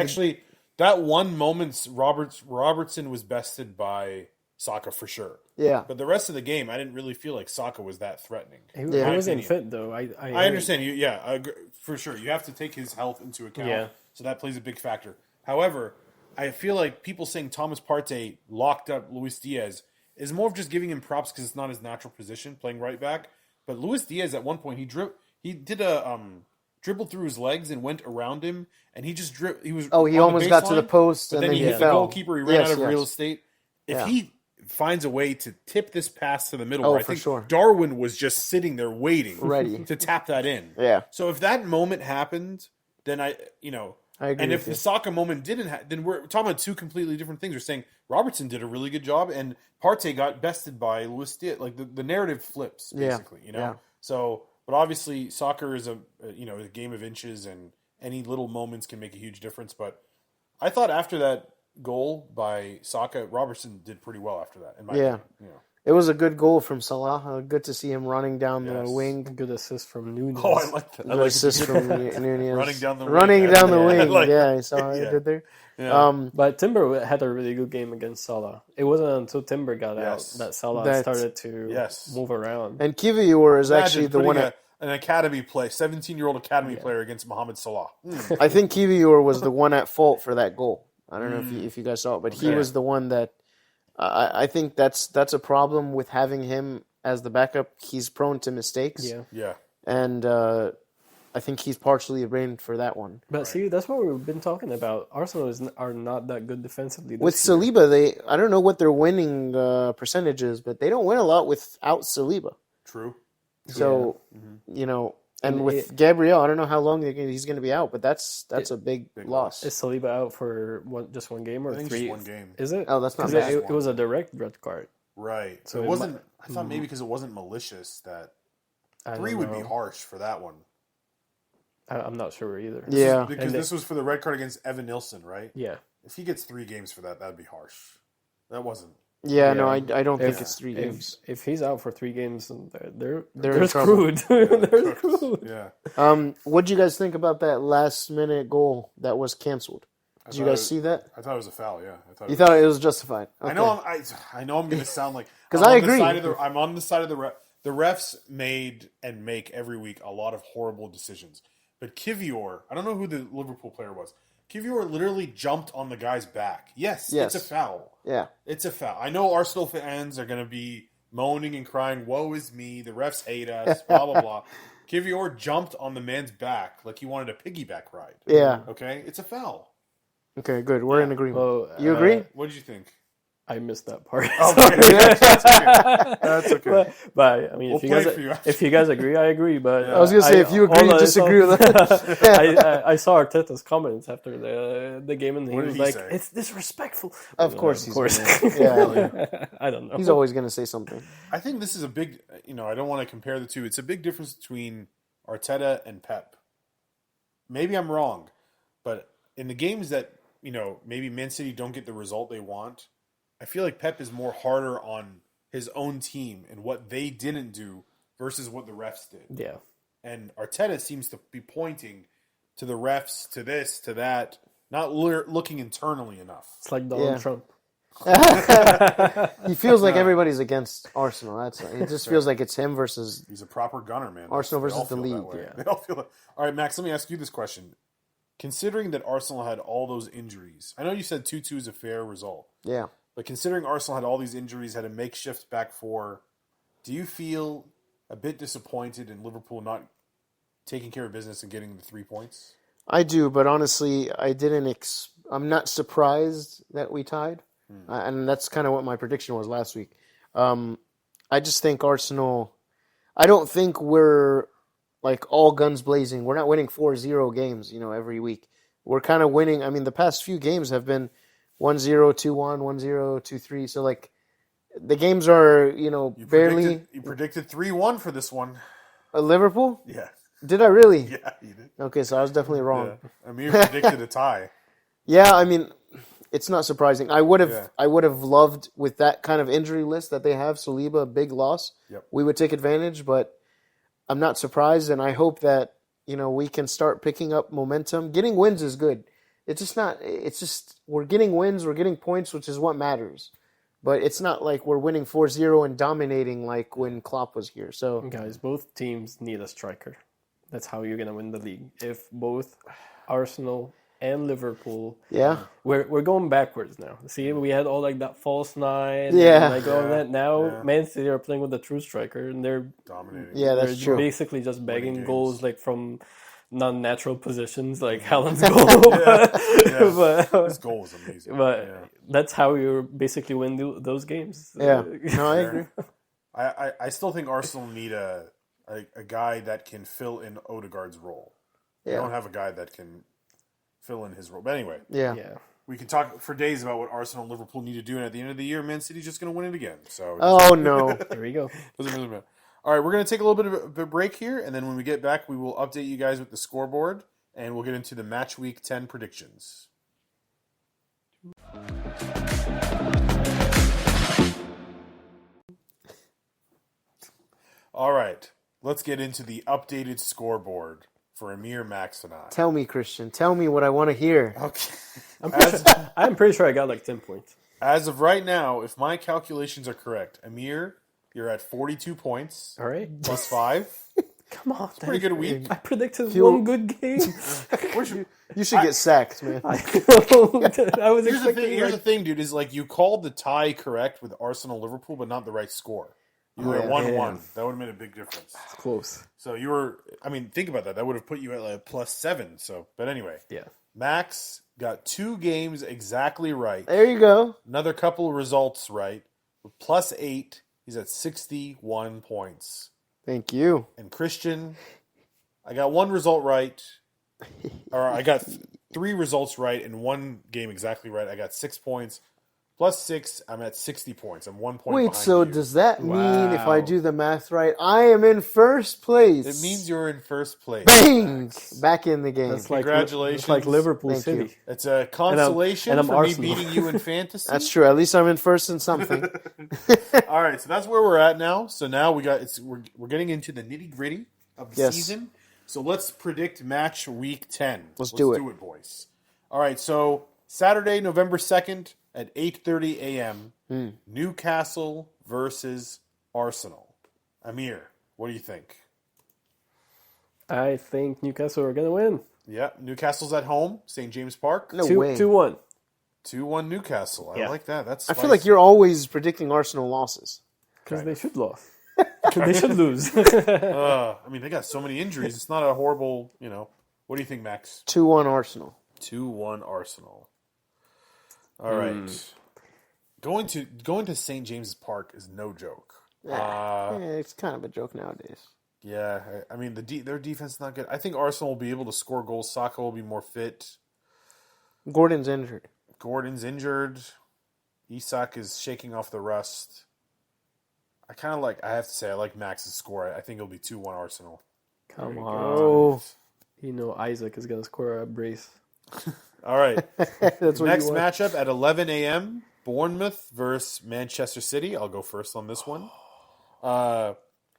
Speaker 1: that one moment, Robertson was bested by Saka for sure.
Speaker 2: Yeah.
Speaker 1: But the rest of the game, I didn't really feel like Saka was that threatening.
Speaker 3: He
Speaker 2: Yeah.
Speaker 3: wasn't
Speaker 1: opinion.
Speaker 3: fit though. I
Speaker 1: understand you. Yeah, I agree, for sure. You have to take his health into account.
Speaker 3: Yeah.
Speaker 1: So that plays a big factor. However, I feel like people saying Thomas Partey locked up Luis Diaz is more of just giving him props because it's not his natural position, playing right back. But Luis Diaz at one point he did a dribbled through his legs and went around him, and he just he was.
Speaker 2: Oh, he
Speaker 1: on
Speaker 2: almost
Speaker 1: the
Speaker 2: got to the
Speaker 1: baseline,
Speaker 2: post,
Speaker 1: but
Speaker 2: and
Speaker 1: then
Speaker 2: then
Speaker 1: he
Speaker 2: he
Speaker 1: hit the
Speaker 2: fell.
Speaker 1: goalkeeper. He ran out of real estate. If
Speaker 2: Yeah.
Speaker 1: he finds a way to tip this pass to the middle,
Speaker 2: Oh,
Speaker 1: where I
Speaker 2: for
Speaker 1: think
Speaker 2: sure.
Speaker 1: Darwin was just sitting there waiting,
Speaker 2: Ready.
Speaker 1: to tap that in.
Speaker 2: Yeah.
Speaker 1: So if that moment happened, then I
Speaker 2: agree
Speaker 1: and
Speaker 2: with
Speaker 1: if
Speaker 2: you.
Speaker 1: the Saka moment didn't happen, then we're talking about two completely different things. We're saying Robertson did a really good job, and Partey got bested by Luis Diaz. Like the narrative flips, basically.
Speaker 2: Yeah.
Speaker 1: So, but obviously, soccer is a game of inches, and any little moments can make a huge difference. But I thought after that goal by Saka, Robertson did pretty well after that. In my opinion,
Speaker 2: It was a good goal from Salah. Good to see him running down the
Speaker 1: Yes.
Speaker 2: wing.
Speaker 3: good assist from Nunes.
Speaker 1: Oh, I like that. I
Speaker 2: Good
Speaker 1: like
Speaker 2: assist
Speaker 1: it.
Speaker 2: from Nunez.
Speaker 1: Running down the wing.
Speaker 2: Running down the
Speaker 1: Yeah.
Speaker 2: wing.
Speaker 1: Like-
Speaker 2: Yeah, I saw what he
Speaker 1: Yeah.
Speaker 2: did there.
Speaker 1: Yeah.
Speaker 3: But Timber had a really good game against Salah. It wasn't until Timber got
Speaker 1: Yes.
Speaker 3: out that Salah
Speaker 2: That-
Speaker 3: started to
Speaker 1: Yes.
Speaker 3: move around.
Speaker 2: And Kivior is actually the
Speaker 1: Imagine
Speaker 2: one.
Speaker 1: putting an academy play, 17-year-old academy player against Mohamed Salah.
Speaker 2: I think Kivior was the one at fault for that goal. I don't know if you guys saw it, but he
Speaker 1: Okay.
Speaker 2: was the one that. I think that's a problem with having him as the backup. He's prone to mistakes.
Speaker 3: Yeah.
Speaker 1: Yeah.
Speaker 2: And I think he's partially blamed for that one.
Speaker 3: But see, that's what we've been talking about. Arsenal are not that good defensively.
Speaker 2: With
Speaker 3: this year.
Speaker 2: Saliba, I don't know what their winning percentage is, but they don't win a lot without Saliba.
Speaker 1: True.
Speaker 2: So, and with Gabriel, I don't know how long he's going to be out, but that's a big loss.
Speaker 3: Is Saliba out for just one game or
Speaker 1: I think
Speaker 3: three?
Speaker 1: just one game.
Speaker 3: Is it?
Speaker 2: Oh, that's not
Speaker 3: 'Cause
Speaker 2: bad.
Speaker 3: it was a direct red card.
Speaker 1: Right. So
Speaker 3: So
Speaker 1: it
Speaker 3: it
Speaker 1: wasn't. I thought maybe because it wasn't malicious that
Speaker 3: I
Speaker 1: 3
Speaker 3: don't
Speaker 1: would be
Speaker 3: know.
Speaker 1: harsh for that one.
Speaker 3: I'm not sure either.
Speaker 2: Yeah.
Speaker 1: Because
Speaker 3: And
Speaker 1: this was for the red card against Evan Nilsson, right?
Speaker 3: Yeah.
Speaker 1: If he gets 3 games for that, that'd be harsh. That wasn't.
Speaker 2: Yeah, no,
Speaker 3: Yeah.
Speaker 2: I don't think
Speaker 3: If-
Speaker 2: it's 3 games.
Speaker 3: If he's out for 3 games, then
Speaker 2: They're
Speaker 3: they're
Speaker 2: in trouble.
Speaker 3: screwed. They're screwed.
Speaker 1: Yeah.
Speaker 2: What do you guys think about that last minute goal that was canceled? Did you
Speaker 1: thought
Speaker 2: guys see that?
Speaker 1: I thought it was a foul. Yeah.
Speaker 2: You thought it was justified?
Speaker 1: I know. I know. I'm going to sound like
Speaker 2: 'Cause
Speaker 1: I'm
Speaker 2: I
Speaker 1: on the
Speaker 2: agree.
Speaker 1: side of I'm on the side of the ref. The refs made and make every week a lot of horrible decisions. But Kivior, I don't know who the Liverpool player was. Kivior literally jumped on the guy's back. Yes,
Speaker 2: Yes.
Speaker 1: it's a foul.
Speaker 2: Yeah.
Speaker 1: It's a foul. I know Arsenal fans are going to be moaning and crying, woe is me, the refs hate us, blah, blah, blah. Kivior jumped on the man's back like he wanted a piggyback ride.
Speaker 2: Yeah.
Speaker 1: Okay? It's a foul.
Speaker 2: Okay, good. We're in agreement.
Speaker 3: Well,
Speaker 2: You agree?
Speaker 1: What did you think?
Speaker 3: I missed that part.
Speaker 1: Okay. That's okay. That's okay.
Speaker 3: But I mean,
Speaker 1: We'll
Speaker 3: if you
Speaker 1: play
Speaker 3: guys
Speaker 1: for you after.
Speaker 3: if you guys agree, I agree. But
Speaker 2: I was gonna say, if you agree,
Speaker 3: all I
Speaker 2: disagree
Speaker 3: saw-
Speaker 2: with that.
Speaker 3: I saw Arteta's comments after the game, and he
Speaker 1: What did
Speaker 3: was
Speaker 1: he
Speaker 3: like,
Speaker 1: say?
Speaker 3: "It's disrespectful."
Speaker 2: Of course,
Speaker 3: of course.
Speaker 2: Yeah.
Speaker 3: I don't know.
Speaker 2: He's always going to say something.
Speaker 1: I think this is a big, I don't want to compare the two. It's a big difference between Arteta and Pep. Maybe I'm wrong, but in the games that, maybe Man City don't get the result they want, I feel like Pep is more harder on his own team and what they didn't do versus what the refs did.
Speaker 3: Yeah.
Speaker 1: And Arteta seems to be pointing to the refs, to this, to that, not looking internally enough.
Speaker 3: It's like Donald Trump.
Speaker 2: He feels like everybody's against Arsenal. It just feels like it's him versus.
Speaker 1: He's a proper gunner, man.
Speaker 2: Arsenal versus the league.
Speaker 1: Yeah. They all feel that. All right, Max. Let me ask you this question: considering that Arsenal had all those injuries, I know you said 2-2 is a fair result.
Speaker 2: Yeah.
Speaker 1: But considering Arsenal had all these injuries, had a makeshift back four, do you feel a bit disappointed in Liverpool not taking care of business and getting the 3 points?
Speaker 2: I do, but honestly, I'm not surprised that we tied. And that's kind of what my prediction was last week. I just think Arsenal... I don't think we're like all guns blazing. We're not winning 4-0 games, every week. We're kind of winning. I mean, the past few games have been 1-0, 2-1, 1-0, 2-3. So, like, the games are, barely...
Speaker 1: You predicted 3-1 for this one.
Speaker 2: Liverpool?
Speaker 1: Yeah.
Speaker 2: Did I really?
Speaker 1: Yeah, you did.
Speaker 2: Okay, so I was definitely wrong.
Speaker 1: Yeah. Amir predicted a tie.
Speaker 2: Yeah, I mean, it's not surprising. I would have loved, with that kind of injury list that they have, Saliba, a big loss.
Speaker 1: Yep.
Speaker 2: We would take advantage, but I'm not surprised, and I hope that, we can start picking up momentum. Getting wins is good. It's just we're getting wins, we're getting points, which is what matters. But it's not like we're winning 4-0 and dominating like when Klopp was here. So
Speaker 3: guys, both teams need a striker. That's how you're going to win the league. If both Arsenal and Liverpool...
Speaker 2: Yeah.
Speaker 3: We're going backwards now. See, we had all like that false nine.
Speaker 2: Yeah.
Speaker 3: And all that. Now, Man City are playing with the true striker, and they're
Speaker 1: dominating.
Speaker 2: Yeah, that's
Speaker 3: they're
Speaker 2: true.
Speaker 3: basically just begging goals like from non-natural positions, like Haaland's goal.
Speaker 1: His goal was amazing.
Speaker 3: But that's how you basically win those games.
Speaker 2: Yeah. No, I agree.
Speaker 1: I still think Arsenal need a guy that can fill in Odegaard's role. They don't have a guy that can fill in his role. But anyway,
Speaker 2: yeah.
Speaker 1: we can talk for days about what Arsenal and Liverpool need to do, and at the end of the year, Man City's just going to win it again. So,
Speaker 2: oh no,
Speaker 3: there we go.
Speaker 1: Doesn't really matter. All right, we're going to take a little bit of a break here, and then when we get back, we will update you guys with the scoreboard, and we'll get into the match week 10 predictions. All right, let's get into the updated scoreboard for Amir, Max, and I.
Speaker 2: Tell me, Christian. Tell me what I want to hear.
Speaker 1: Okay.
Speaker 3: I'm pretty sure I got like 10 points.
Speaker 1: As of right now, if my calculations are correct, Amir, you're at 42 points.
Speaker 3: All right.
Speaker 1: Plus 5.
Speaker 3: Come on. That's
Speaker 1: pretty good week.
Speaker 3: I predicted one good game.
Speaker 2: You should get sacked, man.
Speaker 3: I was expecting...
Speaker 1: Here's the thing, dude, is like you called the tie correct with Arsenal-Liverpool, but not the right score. You were at 1-1. That would have made a big difference.
Speaker 3: It's close.
Speaker 1: So you were, think about that. That would have put you at like plus 7. So, but anyway.
Speaker 3: Yeah.
Speaker 1: Max got 2 games exactly right.
Speaker 2: There you go.
Speaker 1: Another couple of results right. With plus 8, he's at 61 points.
Speaker 2: Thank you.
Speaker 1: And Christian, I got 1 result right. Or I got 3 results right and 1 game exactly right. I got 6 points. Plus 6, I'm at 60 points. I'm 1 point
Speaker 2: Wait,
Speaker 1: behind
Speaker 2: so
Speaker 1: you.
Speaker 2: does that mean if I do the math right, I am in first place?
Speaker 1: It means you're in first place.
Speaker 2: Bang! Back in the game.
Speaker 3: That's like,
Speaker 1: Congratulations.
Speaker 3: It's like Liverpool
Speaker 2: Thank
Speaker 3: City.
Speaker 2: you.
Speaker 1: It's a consolation
Speaker 3: and I'm
Speaker 1: for
Speaker 3: Arsenal.
Speaker 1: me beating you in fantasy.
Speaker 2: That's true. At least I'm in first in something.
Speaker 1: All right, so that's where we're at now. So now we're getting into the nitty gritty of the season. So let's predict match week 10.
Speaker 2: Let's do
Speaker 1: it, boys. All right, so Saturday, November 2nd at 8:30 a.m. Newcastle versus Arsenal. Amir, what do you think?
Speaker 3: I think Newcastle are going to win.
Speaker 1: Yeah, Newcastle's at home, St. James Park.
Speaker 2: No way.
Speaker 3: 2-1.
Speaker 1: 2-1 Newcastle. I like that. That's
Speaker 2: I
Speaker 1: spicy.
Speaker 2: feel like you're always predicting Arsenal losses.
Speaker 3: Because they should lose. They should lose.
Speaker 1: they got so many injuries. It's not a horrible, What do you think, Max?
Speaker 2: 2-1 Arsenal.
Speaker 1: 2-1 Arsenal. All right. Going to St. James's Park is no joke.
Speaker 2: It's kind of a joke nowadays.
Speaker 1: Yeah, their defense is not good. I think Arsenal will be able to score goals. Saka will be more fit.
Speaker 2: Gordon's injured.
Speaker 1: Isak is shaking off the rust. I have to say, I like Max's score. I think it'll be 2-1 Arsenal.
Speaker 3: Come
Speaker 2: on.
Speaker 3: Isaac is going to score a brace.
Speaker 1: All right.
Speaker 2: That's what
Speaker 1: Next
Speaker 2: you want.
Speaker 1: matchup at 11 a.m. Bournemouth versus Manchester City. I'll go first on this one.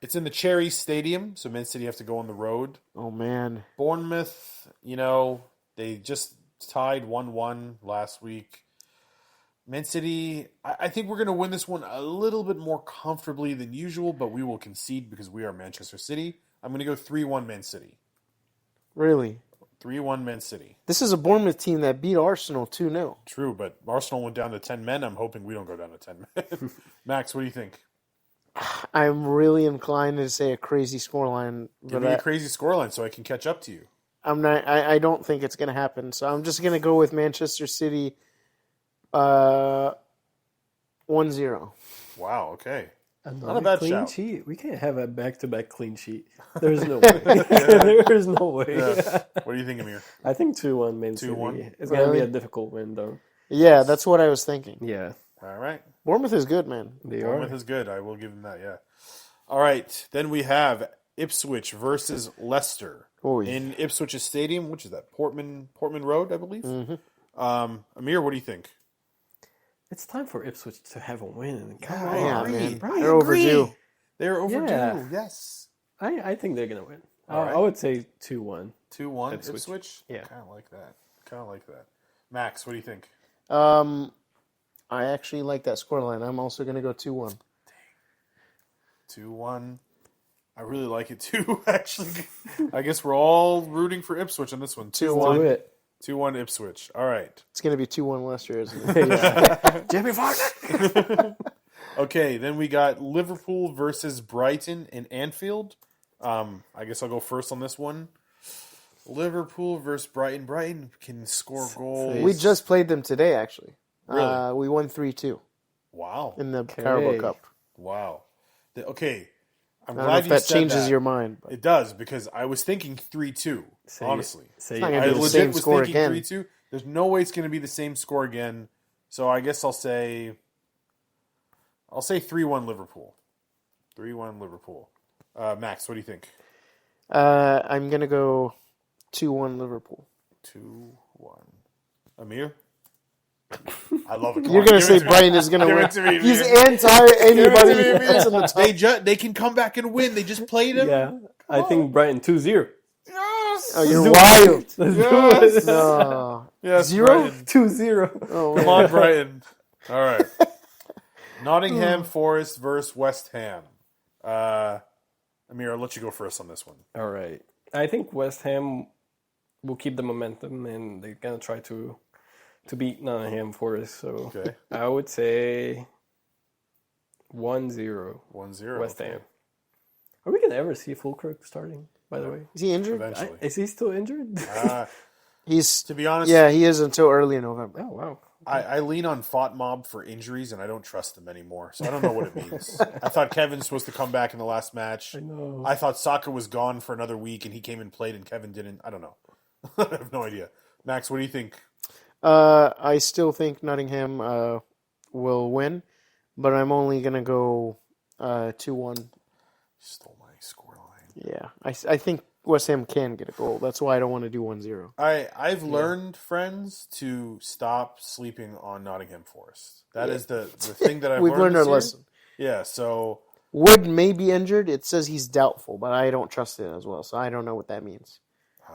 Speaker 1: It's in the Cherry Stadium, so Man City have to go on the road.
Speaker 2: Oh, man.
Speaker 1: Bournemouth, they just tied 1-1 last week. Man City, I think we're going to win this one a little bit more comfortably than usual, but we will concede because we are Manchester City. I'm going to go 3-1 Man City.
Speaker 2: Really?
Speaker 1: 3-1 Man City.
Speaker 2: This is a Bournemouth team that beat Arsenal 2-0.
Speaker 1: True, but Arsenal went down to 10 men. I'm hoping we don't go down to 10 men. Max, what do you think?
Speaker 2: I'm really inclined to say a crazy scoreline.
Speaker 1: Give me a crazy scoreline so I can catch up to you.
Speaker 2: I'm not. I don't think it's going to happen. So I'm just going to go with Manchester City 1-0.
Speaker 1: Wow, okay.
Speaker 3: Another
Speaker 1: Not a bad
Speaker 3: clean
Speaker 1: shout.
Speaker 3: sheet. We can't have a back-to-back clean sheet. There's no way. There's no way.
Speaker 1: Yeah. What do you think, Amir?
Speaker 3: I think 2-1 Man City.
Speaker 1: 2-1?
Speaker 3: It's going to be
Speaker 2: Really?
Speaker 3: a difficult win, though.
Speaker 2: Yeah, that's what I was thinking.
Speaker 3: Yeah,
Speaker 1: All right.
Speaker 2: Bournemouth is good, man.
Speaker 3: they
Speaker 1: Bournemouth
Speaker 3: are.
Speaker 1: is good. I will give them that, yeah. All right. Then we have Ipswich versus Leicester
Speaker 2: Oy.
Speaker 1: in Ipswich's stadium, which is that Portman Road, I believe.
Speaker 2: Mm-hmm.
Speaker 1: Amir, what do you think?
Speaker 3: It's time for Ipswich to have a win. Come
Speaker 1: Yeah,
Speaker 3: on.
Speaker 2: Yeah,
Speaker 1: agree.
Speaker 2: man.
Speaker 1: I
Speaker 2: They're
Speaker 1: agree.
Speaker 2: overdue.
Speaker 1: They're overdue,
Speaker 3: Yeah.
Speaker 1: yes.
Speaker 3: I think they're going to win.
Speaker 1: All right.
Speaker 3: I would say 2-1.
Speaker 1: 2-1
Speaker 3: Ipswich.
Speaker 1: Ipswich?
Speaker 3: Yeah.
Speaker 1: Kind of like that. Max, what do you think?
Speaker 2: I actually like that scoreline. I'm also going to go 2-1.
Speaker 1: 2-1. I really like it too, actually. I guess we're all rooting for Ipswich on this one. 2-1.
Speaker 3: Do it.
Speaker 1: 2-1 Ipswich. All right.
Speaker 2: It's going to be 2-1 Leicester, isn't it?
Speaker 3: Jamie Vardy.
Speaker 1: Okay, then we got Liverpool versus Brighton in Anfield. I guess I'll go first on this one. Liverpool versus Brighton. Brighton can score goals.
Speaker 2: We just played them today, actually.
Speaker 1: Really?
Speaker 2: We won 3-2
Speaker 1: Wow.
Speaker 2: in the Carabao Cup.
Speaker 1: Wow. Okay. I'm
Speaker 2: I don't know
Speaker 1: glad
Speaker 2: if
Speaker 1: you
Speaker 2: that
Speaker 1: said
Speaker 2: changes
Speaker 1: that.
Speaker 2: your mind. But
Speaker 1: It does, because I was thinking 3-2, honestly.
Speaker 2: It's not
Speaker 1: I
Speaker 2: gonna be the
Speaker 1: legit
Speaker 2: same
Speaker 1: was
Speaker 2: score
Speaker 1: thinking
Speaker 2: again.
Speaker 1: 3-2. There's no way it's going to be the same score again. So I guess I'll say 3-1 Liverpool. 3-1 Liverpool. Max, what do you think?
Speaker 2: I'm going to go 2-1 Liverpool.
Speaker 1: 2-1. Amir? I love it. Come
Speaker 2: You're
Speaker 1: on,
Speaker 2: going
Speaker 1: give
Speaker 2: to say
Speaker 1: it to me.
Speaker 2: Brighton is going to
Speaker 1: Give
Speaker 2: win.
Speaker 1: it to me,
Speaker 2: He's
Speaker 1: man.
Speaker 2: anti anybody
Speaker 1: Give it to me,
Speaker 2: that's in the
Speaker 1: man.
Speaker 2: top.
Speaker 1: They can come back and win. They just played him.
Speaker 3: Yeah. I think Brighton 2-0.
Speaker 1: Yes.
Speaker 2: Oh, you're
Speaker 3: do it.
Speaker 2: wild.
Speaker 3: Let's do
Speaker 1: Yes.
Speaker 3: it.
Speaker 2: No.
Speaker 1: Yes,
Speaker 2: 0?
Speaker 1: Brighton.
Speaker 3: 2-0.
Speaker 2: Oh,
Speaker 1: Come
Speaker 2: man.
Speaker 1: on, Brighton. All right. Nottingham Forest versus West Ham. Amir, I'll let you go first on this one.
Speaker 3: All right. I think West Ham will keep the momentum, and they're going to try to beat Nottingham Forest. So
Speaker 1: Okay.
Speaker 3: I would say 1-0
Speaker 1: 1-0.
Speaker 3: West
Speaker 1: okay.
Speaker 3: Ham. Are we going to ever see Fulkirk starting, by the way?
Speaker 2: Is he injured?
Speaker 1: Eventually.
Speaker 3: Is he still injured?
Speaker 2: He's
Speaker 1: To be honest,
Speaker 2: yeah, he is until early November.
Speaker 3: Oh, wow.
Speaker 1: I lean on FOTMob for injuries, and I don't trust him anymore. So I don't know what it means. I thought Kevin's supposed to come back in the last match.
Speaker 3: I know.
Speaker 1: I thought Saka was gone for another week, and he came and played, and Kevin didn't. I don't know. I have no idea. Max, what do you think?
Speaker 2: I still think Nottingham will win, but I'm only gonna go 2-1.
Speaker 1: Stole my scoreline.
Speaker 2: Yeah, I think West Ham can get a goal. That's why I don't want to do 1-0.
Speaker 1: I've learned, friends, to stop sleeping on Nottingham Forest. That is the thing that I've
Speaker 2: We've learned our
Speaker 1: this year.
Speaker 2: lesson.
Speaker 1: Yeah, so
Speaker 2: Wood may be injured. It says he's doubtful, but I don't trust it as well, so I don't know what that means.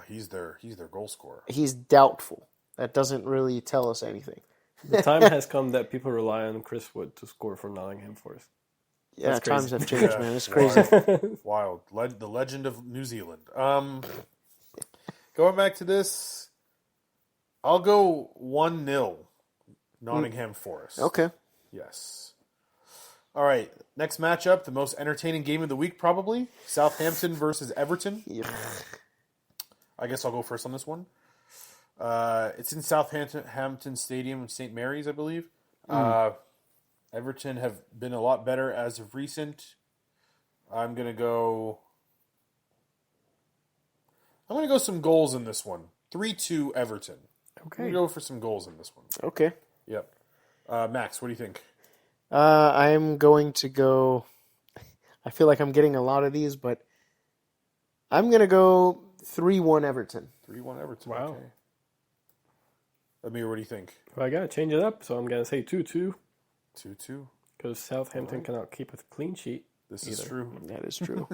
Speaker 1: he's their goal scorer.
Speaker 2: He's doubtful. That doesn't really tell us anything.
Speaker 3: The time has come that people rely on Chris Wood to score for Nottingham Forest.
Speaker 2: Yeah,
Speaker 3: That's
Speaker 2: times
Speaker 3: crazy.
Speaker 2: have changed,
Speaker 1: Yeah,
Speaker 2: man. It's crazy.
Speaker 1: Wild. The legend of New Zealand. Going back to this, I'll go 1-0 Nottingham Forest.
Speaker 2: Okay.
Speaker 1: Yes. All right. Next matchup, the most entertaining game of the week, probably. Southampton versus Everton.
Speaker 2: Yep.
Speaker 1: I guess I'll go first on this one. It's in Southampton Stadium, St. Mary's, I believe. Everton have been a lot better as of recent. I'm gonna go some goals in this one. 3-2 Everton. I'm
Speaker 3: Okay.
Speaker 1: gonna go for some goals in this one.
Speaker 2: Okay.
Speaker 1: Yep. Max, what do you think?
Speaker 2: I'm going to go. I feel like I'm getting a lot of these, but I'm going to go 3-1 Everton.
Speaker 1: 3-1 Everton.
Speaker 3: Wow.
Speaker 1: Okay. Amir, what do you think?
Speaker 3: Well, I got to change it up, so I'm going to say 2-2
Speaker 1: 2-2.
Speaker 3: because Southampton cannot keep a clean sheet.
Speaker 1: This is true.
Speaker 2: That is true.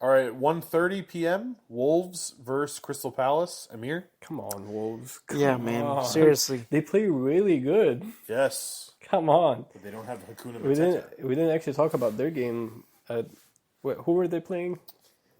Speaker 1: All right, 1:30 p.m. Wolves versus Crystal Palace. Amir?
Speaker 3: Come on, Wolves.
Speaker 2: Yeah,
Speaker 3: Come
Speaker 2: man.
Speaker 3: on.
Speaker 2: Seriously.
Speaker 3: They play really good.
Speaker 1: Yes.
Speaker 3: Come on.
Speaker 1: But they don't have Hakuna
Speaker 3: We
Speaker 1: Matata.
Speaker 3: didn't actually talk about their game. Who were they playing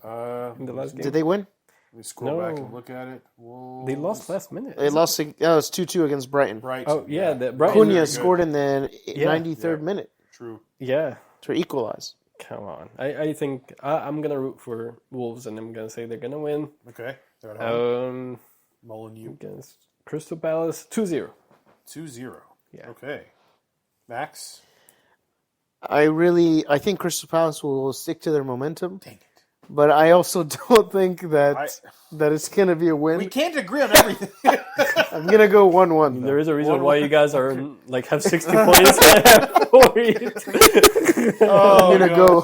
Speaker 3: in the last game?
Speaker 2: Did they win?
Speaker 1: Let me scroll back
Speaker 3: No.
Speaker 1: and look at it. Wolves.
Speaker 3: They lost last minute.
Speaker 2: They lost. It was 2-2 against Brighton.
Speaker 1: Brighton.
Speaker 3: Oh, yeah. Brighton.
Speaker 2: Cunha
Speaker 1: Very good.
Speaker 2: scored in the
Speaker 3: Yeah.
Speaker 2: 93rd minute
Speaker 1: True.
Speaker 3: Yeah.
Speaker 2: to equalize.
Speaker 3: Come on. I think I'm going to root for Wolves, and I'm going to say they're going to win.
Speaker 1: Okay. They're at home.
Speaker 3: Against Crystal Palace, 2-0.
Speaker 1: 2-0.
Speaker 3: Yeah.
Speaker 1: Okay. Max?
Speaker 2: I think Crystal Palace will stick to their momentum,
Speaker 1: Dang it.
Speaker 2: but I also don't think that it's going to be a
Speaker 1: We
Speaker 2: win.
Speaker 1: can't agree on everything.
Speaker 2: I'm going to go 1-1.
Speaker 3: There is a reason
Speaker 1: 1-1.
Speaker 3: why you guys are have 60 points and have 40.
Speaker 1: Oh,
Speaker 2: I'm going to go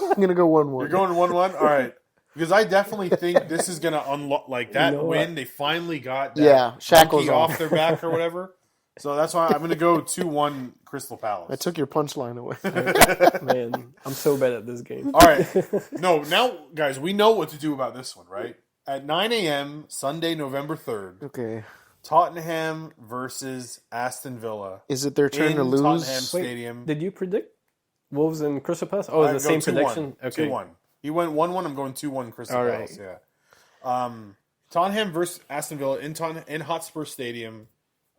Speaker 2: 1-1.
Speaker 1: You're going 1-1? All right. Because I definitely think this is going to unlock, like, that
Speaker 3: You know
Speaker 1: win.
Speaker 3: what?
Speaker 1: They finally got that
Speaker 2: shackles
Speaker 1: monkey
Speaker 2: off.
Speaker 1: off their back or whatever. So that's why I'm going to go 2-1 Crystal Palace.
Speaker 2: I took your punchline away.
Speaker 3: Man, I'm so bad at this game.
Speaker 1: All right. No, now, guys, we know what to do about this one, right? At 9 a.m., Sunday, November 3rd,
Speaker 2: Okay.
Speaker 1: Tottenham versus Aston Villa.
Speaker 2: Is it their turn
Speaker 1: in
Speaker 2: to lose?
Speaker 1: Tottenham Stadium.
Speaker 3: Did you predict Wolves and Crystal Palace? Oh, it's the same prediction? Okay.
Speaker 1: 2-1. He went 1-1. I'm going 2-1 Crystal
Speaker 3: All
Speaker 1: Palace.
Speaker 3: right.
Speaker 1: Yeah. Tottenham versus Aston Villa in Hotspur Stadium.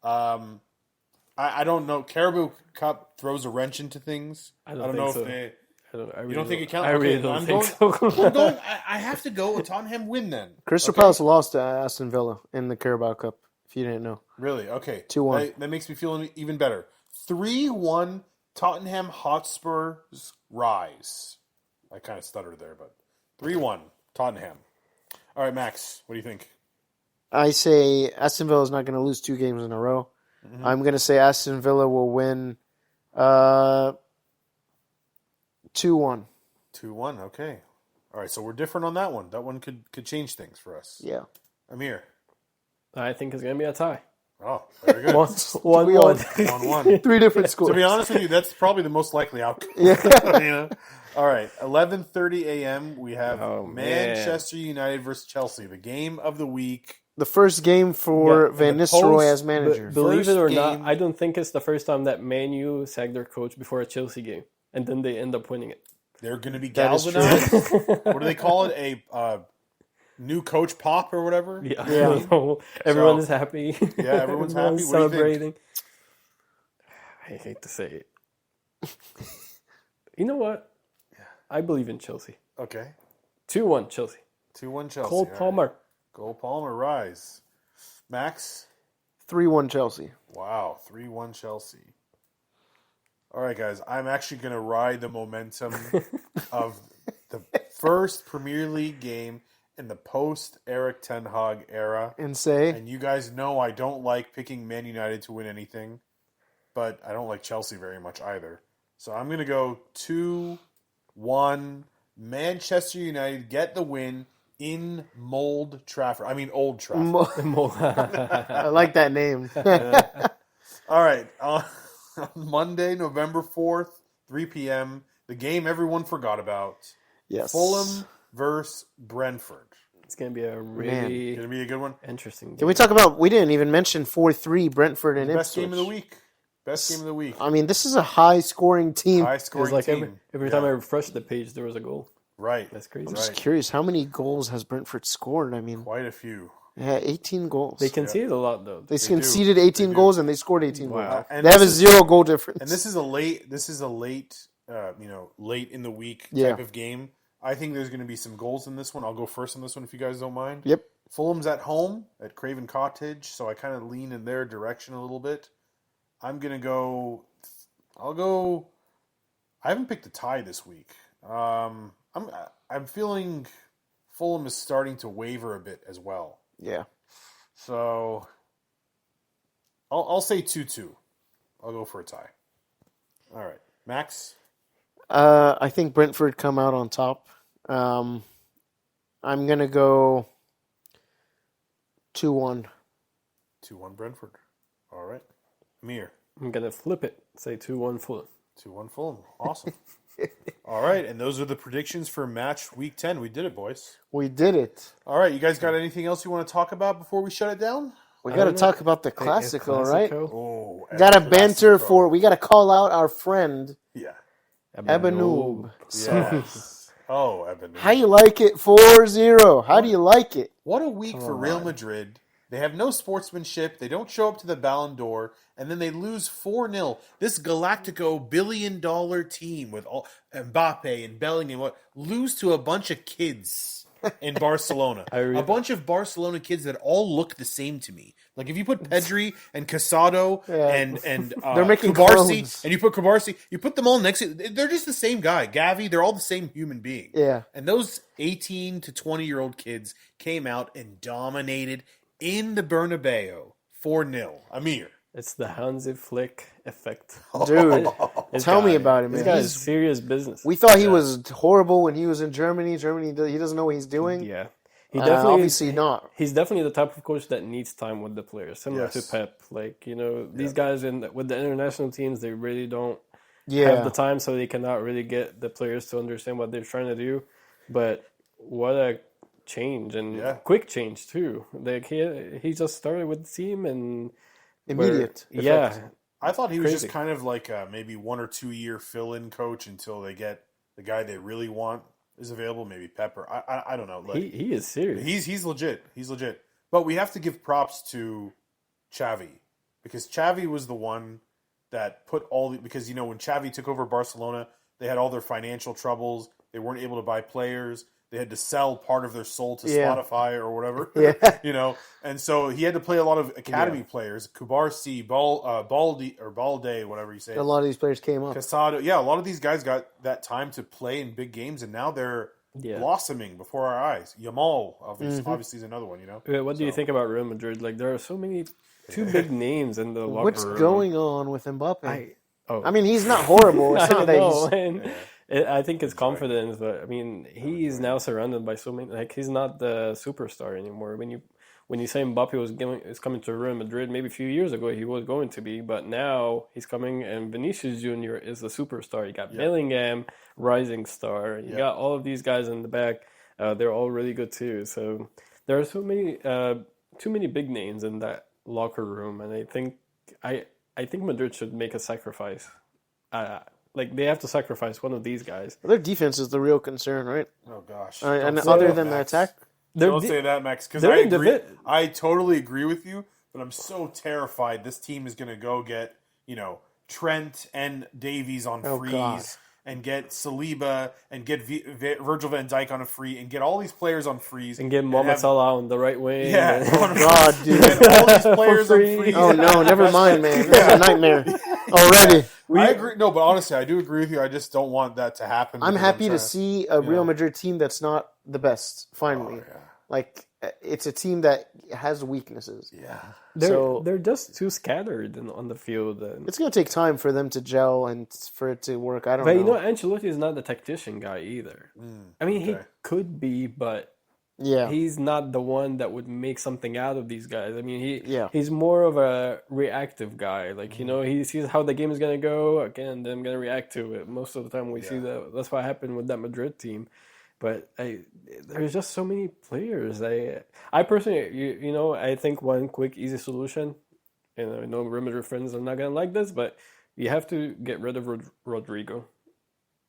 Speaker 1: I don't know. Carabao Cup throws a wrench into things. I don't know
Speaker 3: think
Speaker 1: if
Speaker 3: so.
Speaker 1: they.
Speaker 3: You
Speaker 1: You don't think it counts?
Speaker 3: I really
Speaker 1: Okay,
Speaker 3: don't
Speaker 1: I'm
Speaker 3: think
Speaker 1: going,
Speaker 3: so.
Speaker 1: I'm going. I have to go with Tottenham win then.
Speaker 2: Crystal
Speaker 1: Okay?
Speaker 2: Palace lost to Aston Villa in the Carabao Cup, if you didn't know.
Speaker 1: Really? Okay.
Speaker 2: 2-1.
Speaker 1: That makes me feel even better. 3-1 Tottenham Hotspurs rise. I kind of stuttered there, but 3-1 Tottenham. All right, Max, what do you think?
Speaker 2: I say Aston Villa is not going to lose 2 games in a row.
Speaker 1: Mm-hmm.
Speaker 2: I'm going to say Aston Villa will win 2-1.
Speaker 1: 2-1, okay. All right, so we're different on that one. That one could change things for us.
Speaker 2: Yeah.
Speaker 1: Amir.
Speaker 3: I think it's going to be a tie.
Speaker 1: Oh, very good.
Speaker 3: 1-1.
Speaker 1: 1-1.
Speaker 2: 3 different scores.
Speaker 1: To be honest with you, that's probably the most likely outcome.
Speaker 2: Yeah.
Speaker 1: You know? All right, 11:30 a.m. We have
Speaker 3: man.
Speaker 1: Manchester United versus Chelsea, the game of the week.
Speaker 2: The first game for
Speaker 1: Yeah,
Speaker 2: Van
Speaker 1: the
Speaker 2: Nistelrooy
Speaker 1: post-
Speaker 2: as manager.
Speaker 3: Believe
Speaker 1: First
Speaker 3: it or
Speaker 1: game-
Speaker 3: not, I don't think it's the first time that Man U sacked their coach before a Chelsea game, and then they end up winning it.
Speaker 1: They're going to be
Speaker 2: That is true.
Speaker 1: galvanized. What do they call it? A new coach pop or whatever?
Speaker 3: Yeah, I
Speaker 2: Yeah.
Speaker 3: don't know. Everyone
Speaker 1: So-
Speaker 3: is happy.
Speaker 1: Yeah, everyone's happy. What do you think?
Speaker 3: celebrating. I hate to say it. You know what? I believe in Chelsea.
Speaker 1: Okay.
Speaker 3: 2-1 Chelsea.
Speaker 1: 2-1 Chelsea.
Speaker 3: Cole
Speaker 1: all right.
Speaker 3: Palmer.
Speaker 1: Cole Palmer rise. Max?
Speaker 2: 3-1 Chelsea.
Speaker 1: Wow, 3-1 Chelsea. All right, guys. I'm actually going to ride the momentum of the first Premier League game in the post-Eric Ten Hag era.
Speaker 2: And say,
Speaker 1: And you guys know I don't like picking Man United to win anything, but I don't like Chelsea very much either. So I'm going to go 2-1 Manchester United get the win in Old Trafford.
Speaker 2: I like that name.
Speaker 1: All right. On Monday, November 4th, 3 p.m., the game everyone forgot about.
Speaker 2: Yes.
Speaker 1: Fulham versus Brentford.
Speaker 3: It's going to be a
Speaker 1: Going
Speaker 3: really
Speaker 1: to be a good one.
Speaker 3: interesting game.
Speaker 2: Can we talk about, we didn't even mention 4-3 Brentford and
Speaker 1: Best
Speaker 2: Ipswich.
Speaker 1: game of the week. Best game of the week.
Speaker 2: I mean, this is a high-scoring team.
Speaker 1: High
Speaker 3: It was
Speaker 1: scoring
Speaker 3: like
Speaker 1: team.
Speaker 3: every time I refreshed the page, there was a goal.
Speaker 1: Right.
Speaker 3: That's crazy.
Speaker 2: I'm just
Speaker 1: Right.
Speaker 2: curious, how many goals has Brentford scored? I mean,
Speaker 1: Quite a few.
Speaker 2: yeah, 18 goals.
Speaker 3: They conceded a lot, though.
Speaker 2: They
Speaker 1: do.
Speaker 2: conceded
Speaker 1: They
Speaker 2: 18
Speaker 1: do.
Speaker 2: goals and they scored 18
Speaker 1: Wow.
Speaker 2: goals.
Speaker 1: And
Speaker 2: They have a
Speaker 1: this is-
Speaker 2: 0 goal difference.
Speaker 1: And this is a late late in the week
Speaker 2: Yeah.
Speaker 1: type of game. I think there's going to be some goals in this one. I'll go first on this one if you guys don't mind.
Speaker 2: Yep.
Speaker 1: Fulham's at home at Craven Cottage, so I kind of lean in their direction a little bit. I'm going to go. I haven't picked a tie this week. I'm feeling Fulham is starting to waver a bit as well.
Speaker 2: Yeah.
Speaker 1: So I'll say 2-2. I'll go for a tie. All right, Max.
Speaker 2: I think Brentford come out on top. I'm going to go 2-1.
Speaker 1: 2-1 Brentford. All right. Amir.
Speaker 3: I'm going to flip it. Say 2-1 Fulham.
Speaker 1: 2-1 Fulham. Awesome. All right, and those are the predictions for match week 10. We did it, boys.
Speaker 2: We did it.
Speaker 1: All right, you guys got anything else you want to talk about before we shut it down?
Speaker 2: We got to talk about the Clasico, right?
Speaker 1: Oh,
Speaker 2: got to banter for. We got to call out our friend.
Speaker 1: Yeah.
Speaker 2: Ebenoob.
Speaker 1: Yes. Oh, Ebenoob.
Speaker 2: How you like it? 4-0. How do you like it?
Speaker 1: What a week for Real Madrid. They have no sportsmanship. They don't show up to the Ballon d'Or, and then they lose 4-0. This Galactico billion-dollar team with all Mbappe and Bellingham lose to a bunch of kids in Barcelona. A bunch of Barcelona kids that all look the same to me. Like if you put Pedri and Casado and
Speaker 2: they're making
Speaker 1: Kubarsi,
Speaker 2: clones.
Speaker 1: and you put Kubarsi, you put them all next to they're just the same guy. Gavi, they're all the same human being.
Speaker 2: Yeah.
Speaker 1: And those 18 to 20-year-old kids came out and dominated in the Bernabeu, 4-0. Amir.
Speaker 3: It's the Hansi Flick effect.
Speaker 2: Dude, tell me about it, man.
Speaker 3: This guy is serious business.
Speaker 2: We thought he was horrible when he was in Germany. Germany, he doesn't know what he's doing.
Speaker 3: Yeah. He definitely
Speaker 2: obviously not.
Speaker 3: He's definitely the type of coach that needs time with the players, similar to Pep. Like, these guys with the international teams, they really don't have the time, so they cannot really get the players to understand what they're trying to do. But what a change, and quick change too. Like he just started with the team and
Speaker 2: immediate.
Speaker 1: I thought he was just kind of like a maybe 1 or 2 year fill-in coach until they get the guy they really want is available. Maybe Pepper. I don't know. Like,
Speaker 3: he is serious.
Speaker 1: He's legit. He's legit. But we have to give props to Xavi because Xavi was the one that put because when Xavi took over Barcelona, they had all their financial troubles. They weren't able to buy players. They had to sell part of their soul to Spotify or whatever, and so he had to play a lot of academy players, Kubarsi, Balde, whatever you say.
Speaker 2: A lot of these players came up.
Speaker 1: Casado, a lot of these guys got that time to play in big games, and now they're blossoming before our eyes. Yamal, obviously, is another one,
Speaker 3: What do you think about Real Madrid? Like, there are so many two big names in the locker
Speaker 2: What's
Speaker 3: room.
Speaker 2: going on with Mbappe? I mean, he's not horrible. It's not that
Speaker 3: I think it's confidence, but I mean, he's now surrounded by so many. Like, he's not the superstar anymore. When you say Mbappe is coming to Real Madrid, maybe a few years ago he was going to be, but now he's coming, and Vinicius Jr. is the superstar. You got Bellingham, rising star. You got all of these guys in the back. They're all really good too. So there are so many, too many big names in that locker room, and I think Madrid should make a sacrifice. Like, they have to sacrifice one of these guys.
Speaker 2: Their defense is the real concern, right?
Speaker 1: Oh, gosh.
Speaker 2: And other than their attack?
Speaker 1: Don't say that, Max, because I totally agree with you, but I'm so terrified this team is going to go get, Trent and Davies on freeze. God. And get Saliba and get Virgil van Dijk on a free and get all these players on freeze.
Speaker 3: And get Mohamed Salah on the right wing.
Speaker 1: Yeah.
Speaker 2: Oh, God, dude.
Speaker 1: Get all these players on freeze.
Speaker 2: Oh, no, never mind, man. That's a nightmare already.
Speaker 1: I agree. No, but honestly, I do agree with you. I just don't want that to happen.
Speaker 2: I'm happy to see a Real Madrid team that's not the best, finally.
Speaker 1: Oh, yeah.
Speaker 2: Like, it's a team that has weaknesses.
Speaker 1: Yeah.
Speaker 3: They're just too scattered on the field.
Speaker 2: It's going to take time for them to gel and for it to work. I don't know.
Speaker 3: But, Ancelotti is not the tactician guy either. I mean, he could be, but he's not the one that would make something out of these guys. I mean, he's more of a reactive guy. Like, he sees how the game is going to go, again, then I'm going to react to it. Most of the time we see that. That's what happened with that Madrid team. But there's just so many players. I personally, I think one quick, easy solution, and I know Real Madrid friends are not going to like this, but you have to get rid of Rodrigo.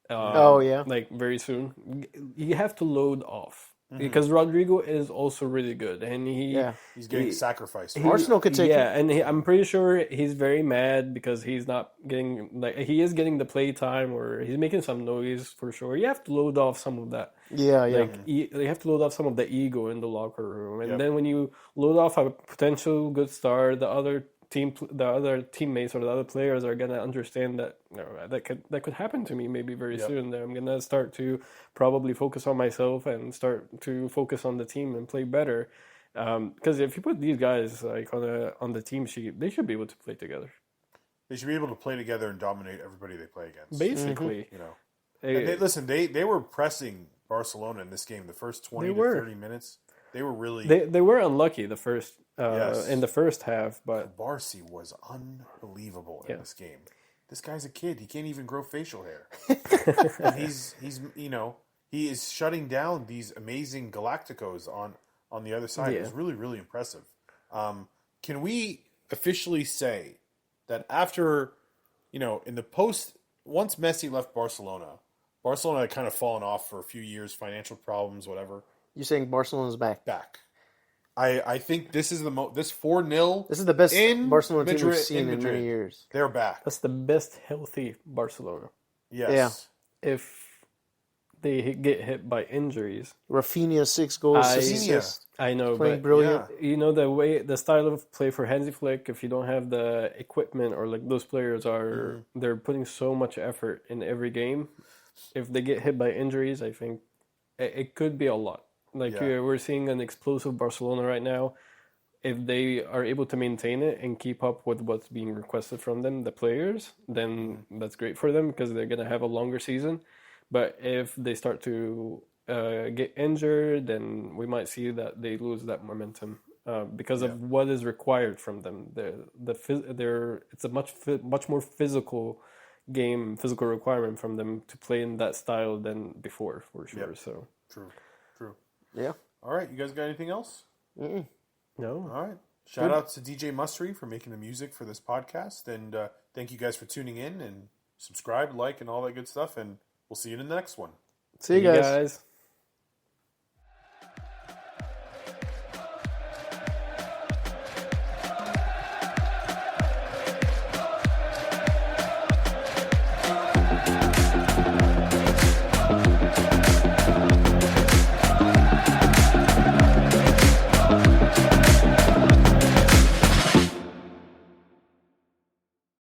Speaker 3: Like, very soon. You have to load off. Because Rodrigo is also really good, and
Speaker 1: he's getting sacrificed.
Speaker 2: Arsenal could take him.
Speaker 3: And I'm pretty sure he's very mad because he's not getting he is getting the play time, or he's making some noise for sure. You have to load off some of that. You have to load off some of the ego in the locker room, and then when you load off a potential good star, the other teammates or the other players are gonna understand that that could happen to me maybe very soon. I'm gonna start to probably focus on myself and start to focus on the team and play better. Because if you put these guys like on the team sheet, they should be able to play together.
Speaker 1: They should be able to play together and dominate everybody they play against.
Speaker 3: Basically,
Speaker 1: And they were pressing Barcelona in this game the first 20 to 30 minutes. They were really
Speaker 3: they were unlucky in the first half, but
Speaker 1: Barcy was unbelievable in this game. this guy's a kid. He can't even grow facial hair. And he's he is shutting down these amazing Galacticos on the other side.
Speaker 3: Yeah.
Speaker 1: It was really, really impressive. Can we officially say that after, in the once Messi left Barcelona had kind of fallen off for a few years, financial problems, whatever.
Speaker 2: You're saying Barcelona's back?
Speaker 1: Back. I think this is this 4-0.
Speaker 2: This is the best
Speaker 1: in
Speaker 2: Barcelona team
Speaker 1: Madrid,
Speaker 2: we've seen in many years.
Speaker 1: They're back.
Speaker 3: That's the best healthy Barcelona.
Speaker 1: Yes.
Speaker 2: Yeah.
Speaker 3: If they get hit by injuries.
Speaker 2: Rafinha 6 goals,
Speaker 1: Rafinha.
Speaker 3: I know,
Speaker 2: playing
Speaker 3: but
Speaker 2: brilliant.
Speaker 3: the style of play for Hansi Flick. If you don't have the equipment, or like those players are, they're putting so much effort in every game. If they get hit by injuries, I think it could be a lot. We're seeing an explosive Barcelona right now. If they are able to maintain it and keep up with what's being requested from them, the players, then that's great for them because they're going to have a longer season. But if they start to get injured, then we might see that they lose that momentum because of what is required from them. It's a much more physical game, physical requirement from them to play in that style than before, for sure.
Speaker 1: Yep.
Speaker 3: So
Speaker 1: True.
Speaker 2: Yeah.
Speaker 1: All right, you guys got anything else?
Speaker 2: Mm-mm.
Speaker 3: no,
Speaker 1: All right. Shout out to DJ Mustry for making the music for this podcast, and thank you guys for tuning in and subscribe, like, and all that good stuff. And we'll see you in the next one.
Speaker 2: See you guys.